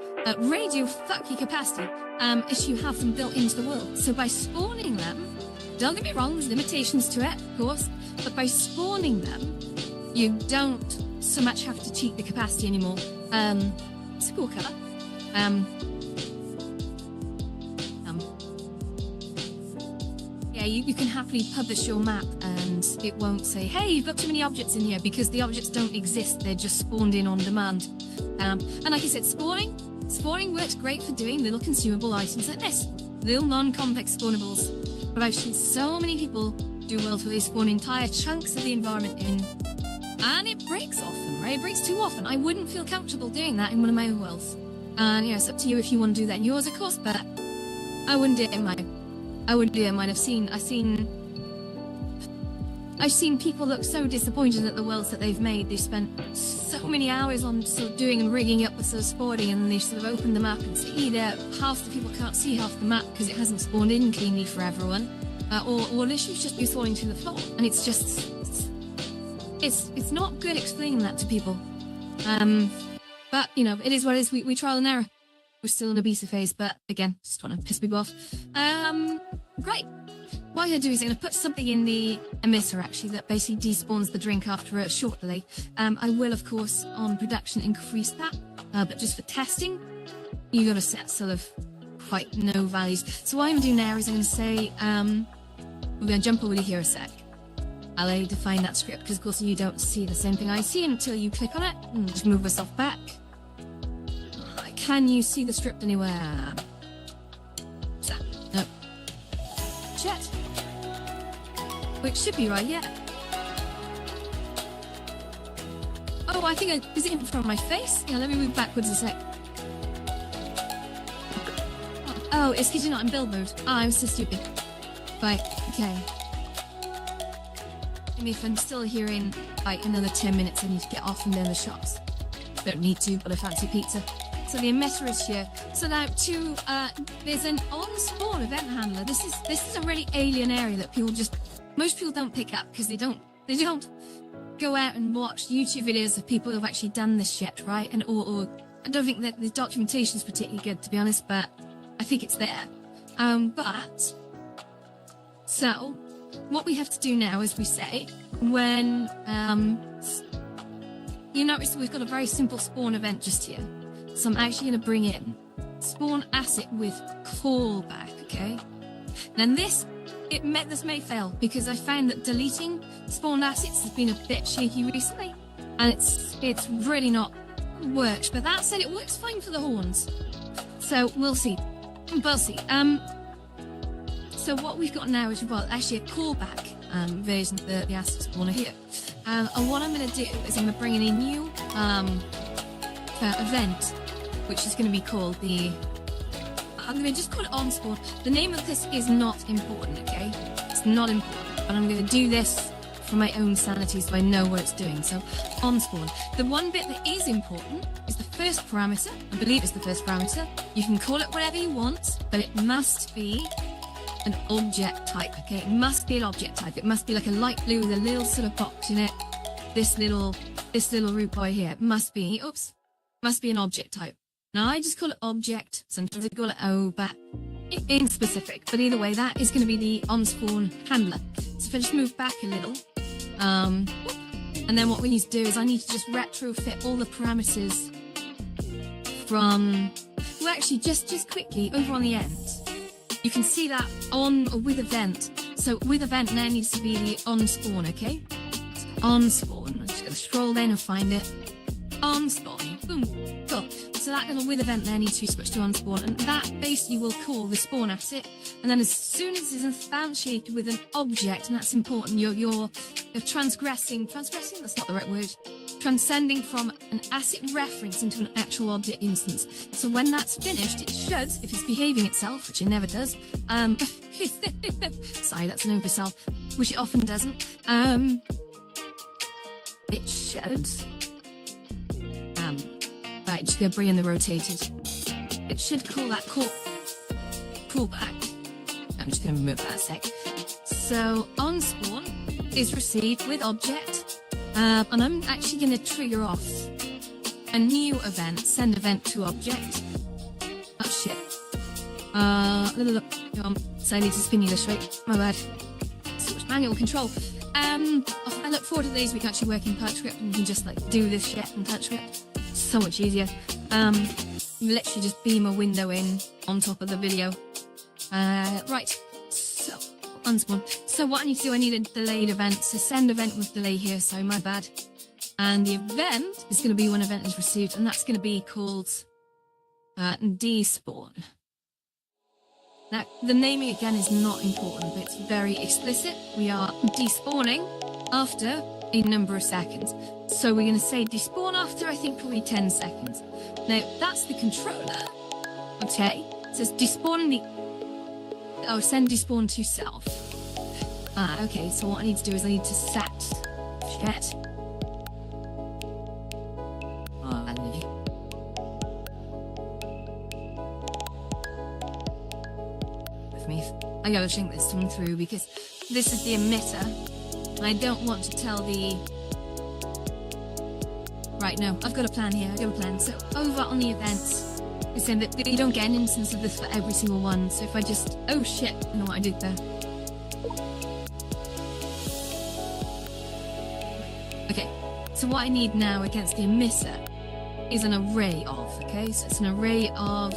[SPEAKER 1] radio fuck your capacity. If you have them built into the world. So by spawning them, don't get me wrong, there's limitations to it, of course, but by spawning them, you don't so much have to cheat the capacity anymore. It's a cool colour. Yeah, you can happily publish your map and it won't say, hey, you've got too many objects in here, because the objects don't exist, they're just spawned in on demand. And like I said, spawning works great for doing little consumable items like this. Little non-complex spawnables. But I've seen so many people do worlds where they spawn entire chunks of the environment in. And it breaks often, right? It breaks too often. I wouldn't feel comfortable doing that in one of my own worlds. And yeah, it's up to you if you want to do that in yours, of course, but I wouldn't do it in mine. I wouldn't do it in mine. I've seen people look so disappointed at the worlds that they've made. They've spent so many hours on sort of doing and rigging up the sort of spawning, and then they sort of open them up and see either half the people can't see half the map because it hasn't spawned in cleanly for everyone, or literally just be falling through the floor. And it's just, it's not good explaining that to people. But you know, it is what it is. We trial and error. We're still in a beta phase, but again, just want to piss people off. Great. What I'm going to do is I'm going to put something in the emitter, actually, that basically despawns the drink after a short delay. I will, of course, on production, increase that. But just for testing, you got to set sort of quite no values. So what I'm going to do now is I'm going to say, we're going to jump over here a sec. I'll define that script, because, of course, you don't see the same thing I see until you click on it. And just move myself back. Can you see the script anywhere? No. Chat. Which should be right, yeah. Oh, I think is it in front of my face? Yeah, let me move backwards a sec. Oh, it's because you're not in build mode. Oh, I'm so stupid. Right, okay. And if I'm still here in like another 10 minutes, I need to get off and down the shops. Don't need to, but I fancy pizza. So the emitter is here. So now there's an on-spawn event handler. This is a really alien area that most people don't pick up, because they don't go out and watch YouTube videos of people who've actually done this shit, right? And or I don't think that the documentation is particularly good, to be honest, but I think it's there. So what we have to do now, as we say, when you notice we've got a very simple spawn event just here. So I'm actually going to bring in spawn asset with callback, okay? Now this may fail because I found that deleting spawned assets has been a bit shaky recently, and it's really not worked. But that said, it works fine for the horns. So we'll see. We'll see. So what we've got now is, well, actually a callback version of the asset spawner here. And what I'm going to do is I'm going to bring in a new event, which is going to be called I'm going to just call it OnSpawn. The name of this is not important, okay? It's not important, but I'm going to do this for my own sanity so I know what it's doing. So, OnSpawn. The one bit that is important is the first parameter. I believe it's the first parameter. You can call it whatever you want, but it must be an object type, okay? It must be an object type. It must be like a light blue with a little sort of box in it. This little root boy here. It must be, must be an object type. Now, I just call it object, sometimes I call it but in specific. But either way, that is going to be the OnSpawn handler. So if I just move back a little, and then what we need to do is I need to just retrofit all the parameters from, well, actually, just quickly, over on the end, you can see that on or with event. So with event now needs to be the OnSpawn, okay? So OnSpawn. I'm just going to scroll down and find it. OnSpawn. Boom. Cool. So that little with event there needs to be switched to OnSpawn, and that basically will call the spawn asset. And then as soon as it's instantiated with an object, and that's important, you're transgressing, that's not the right word, transcending from an asset reference into an actual object instance. So when that's finished, it should, if it's behaving itself, which it never does, sorry, that's an oversell, which it often doesn't, it should, right, just gonna bring in the rotated. It should call that callback. I'm just gonna remove that a sec. So OnSpawn is received with object, and I'm actually gonna trigger off a new event, send event to object. Oh shit. So I need to spin you this right. My bad. So much manual control. I look forward to the days we can actually work in TypeScript and we can just like do this shit in TypeScript. So much easier. Literally just beam a window in on top of the video. Right, so OnSpawn. So what I need to do, I need a delayed event. So send event with delay here, so my bad. And the event is going to be when event is received, and that's going to be called despawn. Now, the naming again is not important, but it's very explicit. We are despawning after a number of seconds. So we're going to say despawn after, I think, probably 10 seconds. Now, that's the controller. Okay. It says despawn send despawn to self. Okay. So what I need to do is I need to set shit. With me. I gotta think this one through because this is the emitter. I don't want to tell the... Right, no, I've got a plan here, I've got a plan. So over on the events, it's saying that you don't get an instance of this for every single one. So if I just... Oh shit, I know what I did there. Okay, so what I need now against the emitter is an array of, okay? So it's an array of...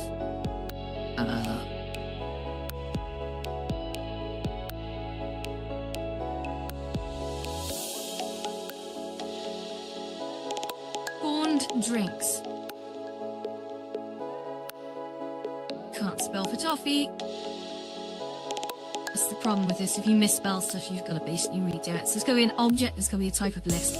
[SPEAKER 1] drinks. Can't spell for toffee. That's the problem with this. If you misspell stuff, you've got to basically redo it. So it's going to be an object, it's going to be a type of list.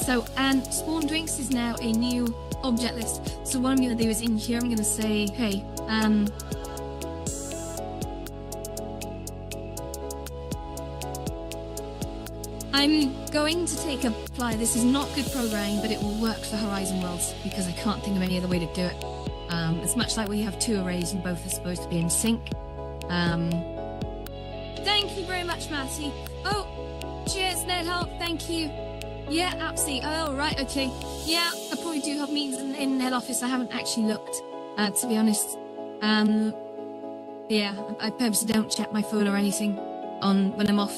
[SPEAKER 1] So, and spawn drinks is now a new object list. So what I'm going to do is in here, I'm going to say, hey, I'm going to apply. This is not good programming, but it will work for Horizon Worlds because I can't think of any other way to do it. It's much like we have two arrays and both are supposed to be in sync. Thank you very much, Matty. Oh, cheers, NetHelp. Thank you. Yeah, absolutely. Oh, right, okay. Yeah, I probably do have meetings in head office. I haven't actually looked, to be honest. Yeah, I purposely don't check my phone or anything when I'm off.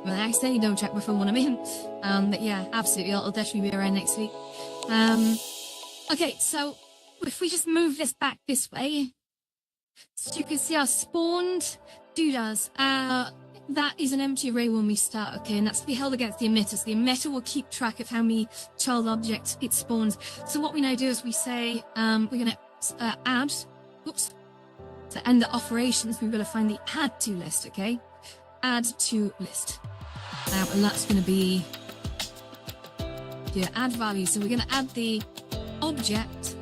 [SPEAKER 1] Well, I accidentally don't check my phone when I'm in. But yeah, absolutely, I'll definitely be around next week. Okay, so if we just move this back this way, so you can see our spawned doodads. That is an empty array when we start, okay, and that's to be held against the emitter. So the emitter will keep track of how many child objects it spawns. So what we now do is we say, we're going to add, oops, to end the operations, we're going to find the add to list, okay? Add to list. And that's going to be, yeah, add value. So we're going to add the object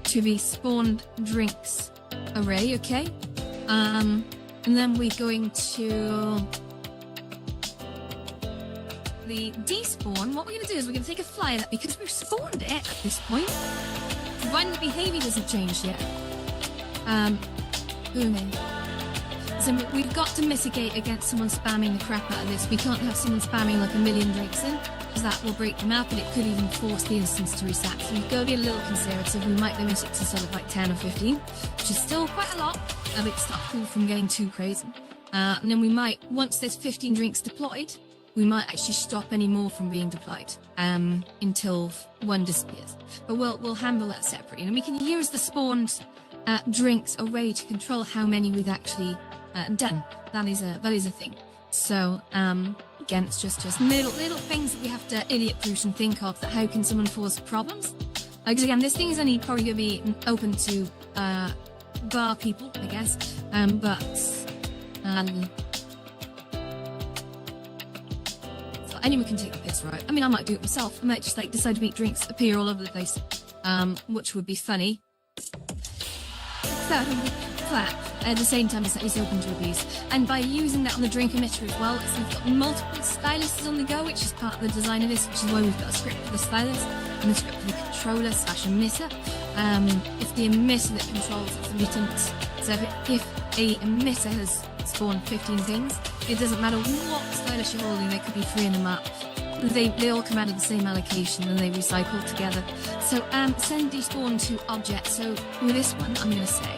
[SPEAKER 1] to the spawned drinks array, okay? And then we're going to the despawn. What we're going to do is we're going to take a flyer that, because we've spawned it at this point, providing the behavior doesn't change yet. Booming. So we've got to mitigate against someone spamming the crap out of this. We can't have someone spamming like 1 million drinks in, because that will break them up and it could even force the instance to reset. So we've got to be a little conservative. We might limit it to sort of like 10 or 15, which is still quite a lot. It stops people from getting too crazy. And then we might, once there's 15 drinks deployed, we might actually stop any more from being deployed until one disappears. But we'll handle that separately. And we can use the spawned drinks array to control how many we've actually done. That is a thing. So again, it's just little things that we have to idiot-proof and think of. That how can someone cause problems? Because again, this thing is only probably going to be open to bar people, I guess. So anyone can take the piss, right? I mean, I might do it myself. I might just like decide to make drinks appear all over the place, which would be funny. So flat. At the same time, it's open to abuse. And by using that on the drink emitter as well, so we've got multiple styluses on the go, which is part of the design of this, which is why we've got a script for the stylus and a script for the controller / emitter. If the emitter that controls its emittance, so if a emitter has spawned 15 things, it doesn't matter what stylus you're holding, there could be 3 in the map. They all come out of the same allocation and they recycle together. So send despawn to object. So with this one, I'm going to say,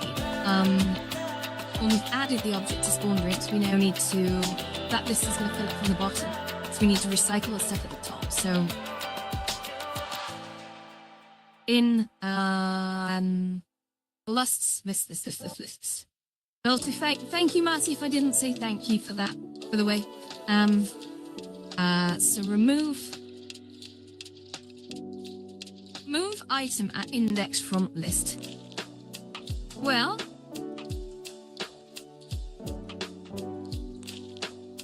[SPEAKER 1] when we've added the object to spawn drinks, we now need to, that list is going to fill up from the bottom. So we need to recycle the stuff at the top. So in lists. Also, thank you, Marty, if I didn't say thank you for that, by the way. So remove item at index from list. Well,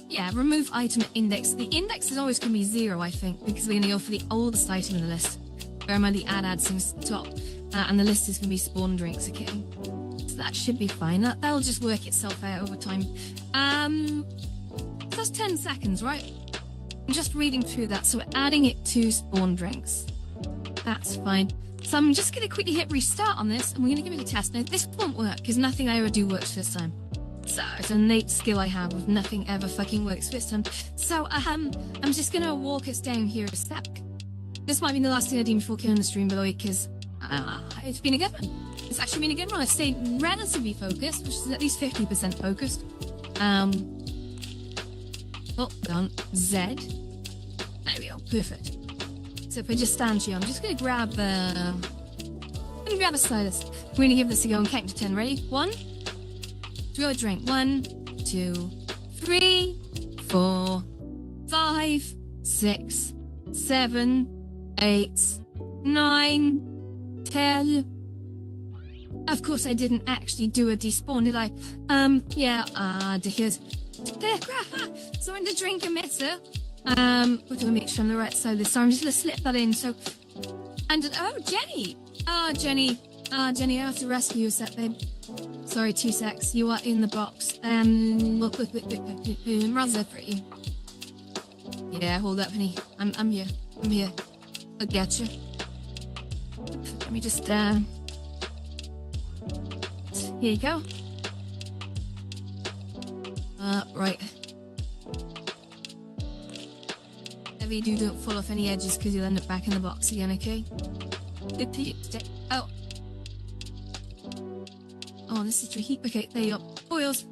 [SPEAKER 1] yeah, remove item at index. The index is always going to be 0, I think, because we're going to go for the oldest item in the list. Bear in mind the add things at the top, and the list is going to be spawn drinks, okay? So that should be fine. That'll just work itself out over time. That's 10 seconds, right? I'm just reading through that, so we're adding it to spawn drinks. That's fine. So I'm just going to quickly hit restart on this, and we're going to give it a test. Now, this won't work, because nothing I ever do works this time. So it's an innate skill I have of nothing ever fucking works this time. So I'm just going to walk us down here a step. This might be the last thing I do before killing the stream, by the way, because it's been a good one. It's actually been a good one. I've stayed relatively focused, which is at least 50% focused. Oh, done. Z. There we go. Perfect. So if I just stand here, I'm just going to grab a stylus. We're going to give this a go and count to 10. Ready? 1. Throw a drink. 1, 2, 3, 4, 5, 6, 7, 8, 9, 10. Of course, I didn't actually do a despawn, did I? Dickhead. So in the drink emitter, we're going to make sure I'm on the right side of this. So I'm just going to slip that in. So, and oh, Jenny. Jenny, I have to rescue you a sec, babe. Sorry, 2 secs. You are in the box. Rather pretty. Yeah, hold up, honey. I'm here. I'll get you. Let me just here you go. Right. Whatever you do, don't fall off any edges because you'll end up back in the box again, okay? Oh, this is tricky. Okay, there you go. Boils.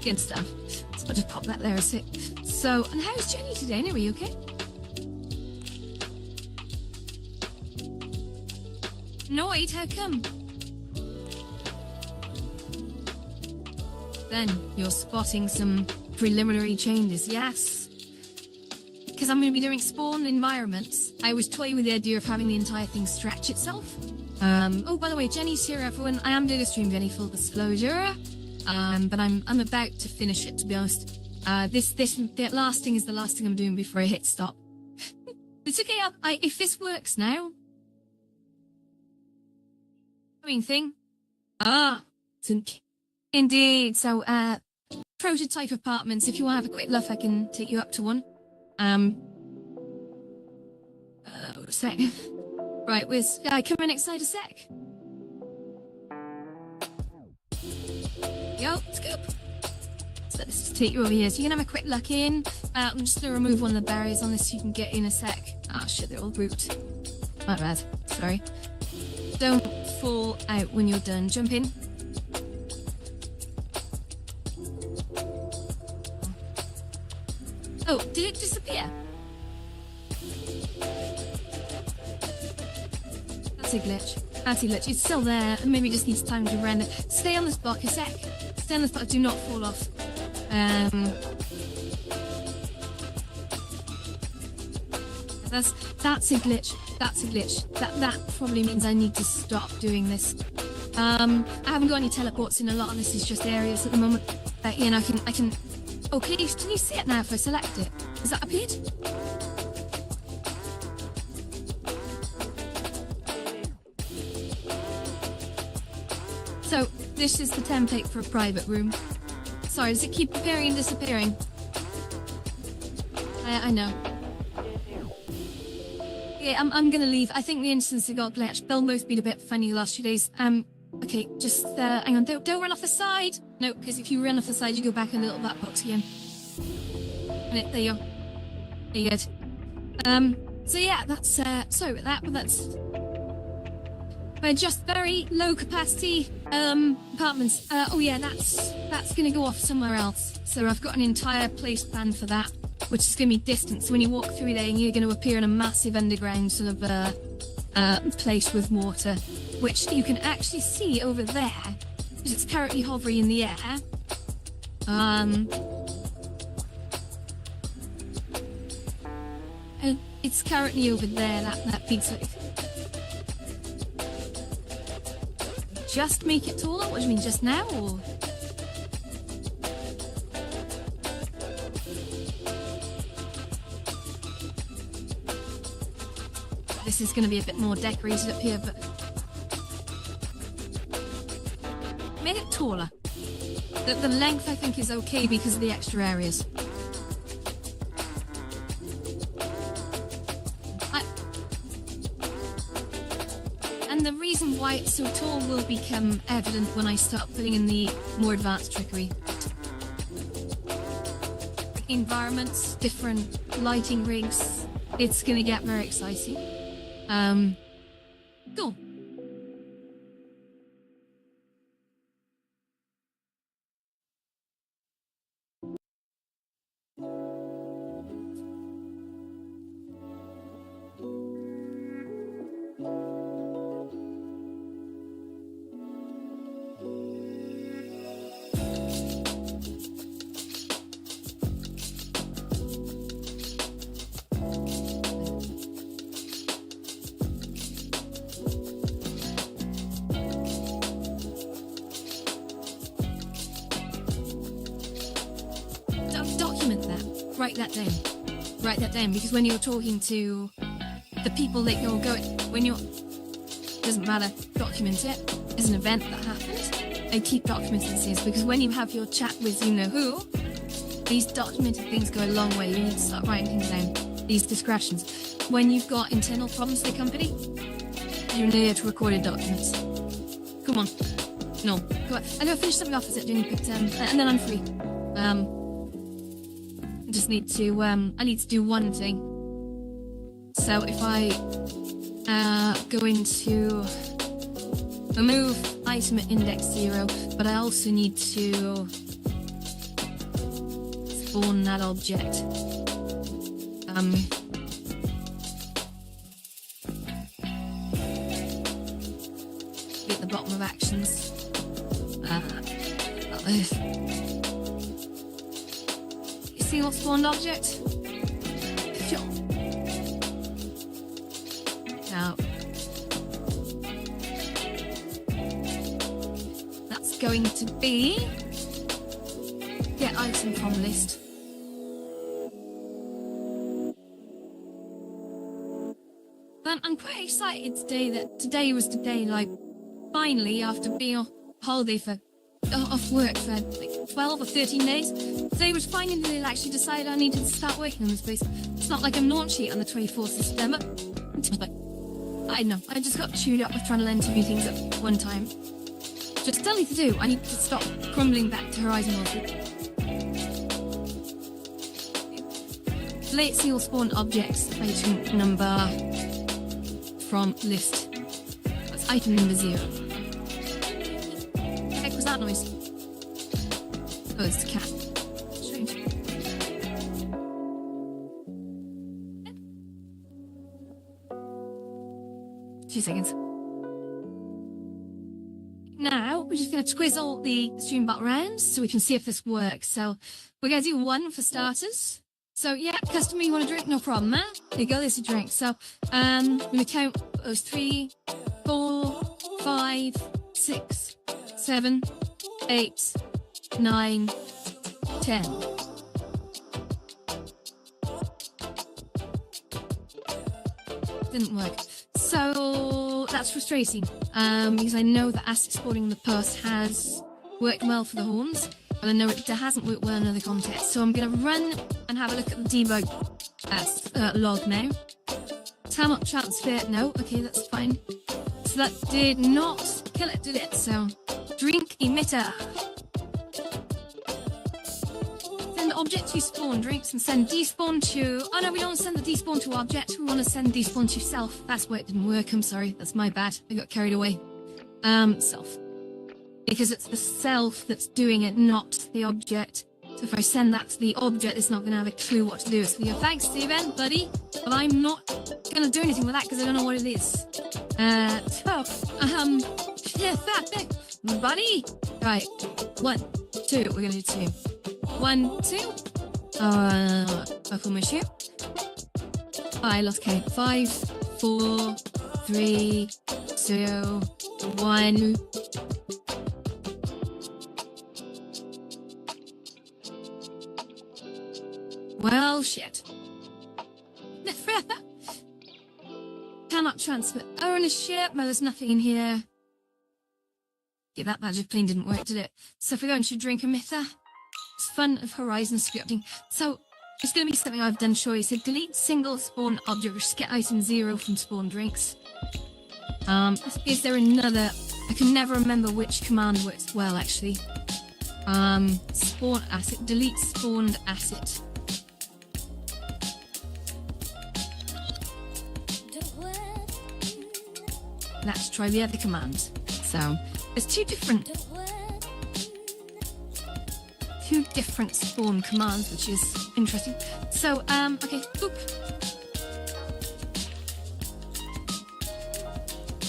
[SPEAKER 1] Good stuff. So I'll just pop that there a sec. So, and how's Jenny today? Are you okay? No, wait, how come? then you're spotting some preliminary changes, yes. Because I'm going to be doing spawn environments, I was toying with the idea of having the entire thing stretch itself. Oh, by the way, Jenny's here, everyone. I am doing a stream, Jenny, full disclosure. But I'm about to finish it, to be honest. The last thing is the last thing I'm doing before I hit stop. It's okay, if this works now. Thing. Indeed. So, prototype apartments. If you want to have a quick look, I can take you up to one. Sec. Right, come in inside a sec. Yo, scoop. So let's just take you over here. So you can have a quick look in. I'm just gonna remove one of the barriers on this so you can get in a sec. Ah, shit, they're all grouped. My bad. Sorry. Don't fall out when you're done. Jump in. Oh, did it disappear? That's a glitch. Anti-glitch. It's still there, and maybe it just needs time to render. Stay on this block a sec. Stay on this block. Do not fall off. That's a glitch. That's a glitch. That probably means I need to stop doing this. I haven't got any teleports in. A lot of this is just areas at the moment. And I can. Oh, can you see it now if I select it? Is that appeared? So this is the template for a private room. Sorry, does it keep appearing and disappearing? I know. Yeah, I'm gonna leave. I think the instance that got glitched, they'll both be a bit funny the last few days. Okay, just hang on. Don't run off the side. No, because if you run off the side, you go back in the little black box again. And there you go. There you go. So yeah, that's sorry about that, but that's just very low capacity apartments. Oh yeah, that's gonna go off somewhere else. So I've got an entire place planned for that, which is gonna be distant. So when you walk through there, you're gonna appear in a massive underground sort of place with water, which you can actually see over there, because it's currently hovering in the air. And it's currently over there, that pizza. Just make it taller? What do you mean, just now, or? This is going to be a bit more decorated up here, but... Make it taller. The length, I think, is okay because of the extra areas. And the reason why it's so tall will become evident when I start putting in the more advanced trickery. Environments, different lighting rigs. It's going to get very exciting. Cool. Write that down. Write that down, because when you're talking to the people that you're going, doesn't matter, document it. There's an event that happened. I keep documenting things because when you have your chat with you-know-who, these documented things go a long way. You need to start writing things down. These discretions. When you've got internal problems with the company, you need to record documents. Come on. No. Go on. I know, finish something off as it, Jenny, but, and then I'm free. Just need to I need to do one thing. So if I go into remove item at index 0, but I also need to spawn that object. At the bottom of actions. You see what spawned object? Sure. Now, that's going to be get item from list. But I'm quite excited today that today was the day, like, finally, after being on holiday for off work for like 12 or 13 days, today was finally the day I actually decided I needed to start working on this place. It's not like I'm launchy on the 24th of September. But I know, I just got chewed up with trying to learn 2 new things at one time. Just still need to do. I need to stop crumbling back to Horizon World. Late seal spawn objects, item number from list. That's item number 0. What the heck was that noise? Oh, it's the cat. Strange. 2 seconds. Now, we're just going to twizzle the stream bot round so we can see if this works. So, we're going to do 1 for starters. So, yeah, customer, you want a drink? No problem, man. There you go, there's a drink. So, I'm going to count those 3, 4, 5, 6, 7, 8, 9, 10. Didn't work. So that's frustrating, because I know that asset spawning in the past has worked well for the horns, but I know it hasn't worked well in other contexts. So I'm going to run and have a look at the debug log now. Talent transfer, no, okay, that's fine. So that did not kill it, did it? So drink emitter. Send object to spawn drinks and send despawn to... Oh no, we don't send the despawn to object. We want to send despawn to self. That's why it didn't work. I'm sorry. That's my bad. I got carried away. Self. Because it's the self that's doing it, not the object. So if I send that to the object, it's not going to have a clue what to do. So yeah, thanks, Steven, buddy. But I'm not going to do anything with that because I don't know what it is. Yeah, buddy. Right. 1, 2. We're going to do 2. 1, 2. Buckle my shoe. I lost count. 5, 4, 3, 2, 1. Well, shit. Cannot transfer ownership. Well, there's nothing in here. Yeah, that magic plane didn't work, did it? So if we're going to drink emitter, it's fun of Horizon scripting. So it's going to be something I've done choice. So delete single spawn object, which is get item 0 from spawn drinks. Is there another? I can never remember which command works well, actually. Spawn asset, delete spawned asset. Let's try the other command. So there's two different spawn commands, which is interesting. So okay, boop.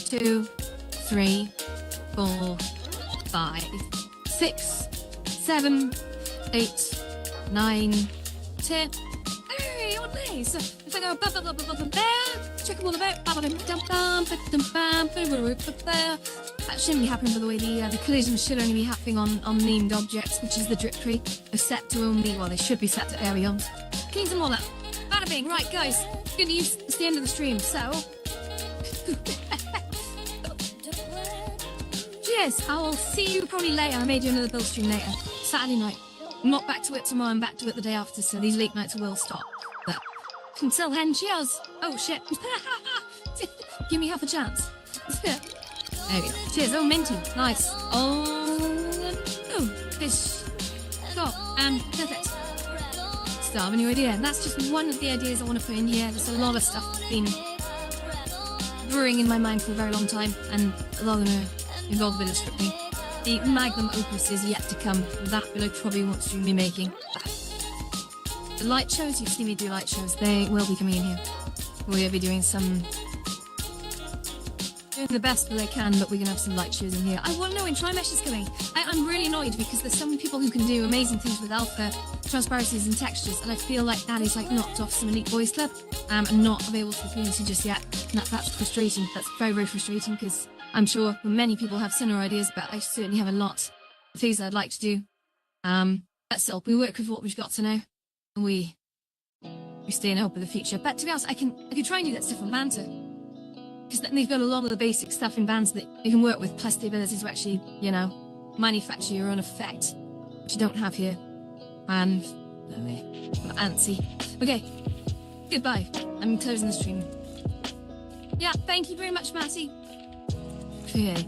[SPEAKER 1] 2, 3, 4, 5, 6, 7, 8, 9, 10. Hey, what day? So if I go check them all about. That shouldn't be happening, by the way. The collisions should only be happening on named objects, which is the drip tree. They're set to only, well, they should be set to areons. Cleans them all up. Bada bing. Right, guys. Good news. It's the end of the stream, so. Cheers. I will see you probably later. I may do another build stream later. Saturday night. I'm not back to it tomorrow. I'm back to it the day after, so these late nights will stop. But until then, cheers. Oh, shit. Give me half a chance. There we go. Cheers. Oh, minty. Nice. Oh, fish. Stop. And perfect. Still have a new idea. And that's just one of the ideas I want to put in here. There's a lot of stuff that's been brewing in my mind for a very long time, and a lot of them are involved with scripting. The magnum opus is yet to come. That will I probably want to be making. The light shows, you've seen me do light shows. They will be coming in here. We'll be doing the best that I can, but we're going to have some light shows in here. I want to know when Trimesh is coming. I I'm really annoyed because there's so many people who can do amazing things with alpha, transparencies and textures, and I feel like that is like knocked off some elite boys club and not available to the community just yet. And that's frustrating. That's very, very frustrating because I'm sure many people have similar ideas, but I certainly have a lot of things I'd like to do. But still, we work with what we've got to know, and we stay in hope of the future. But to be honest, I can try and do that stuff on Manta, because then they've got a lot of the basic stuff in bands that you can work with, plus the ability to actually, you know, manufacture your own effect, which you don't have here. And I'm antsy. Okay, goodbye. I'm closing the stream. Yeah, thank you very much, Matty. Okay.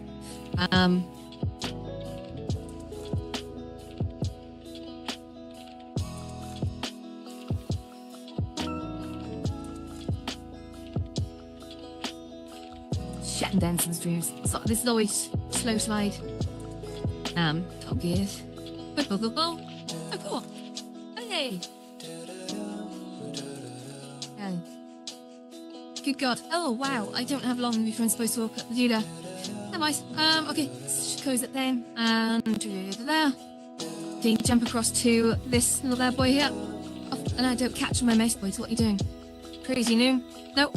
[SPEAKER 1] Shit and dancing streams. So this is always slow slide. Top gears. Oh, cool. Hey. Oh. Good God. Oh, wow. I don't have long before I'm supposed to walk up the Judah. Never mind. Okay. Just close it then. And there. Okay, jump across to this little bad boy here. Oh, and I don't catch my mouse, boys. What are you doing? Crazy noon. Nope.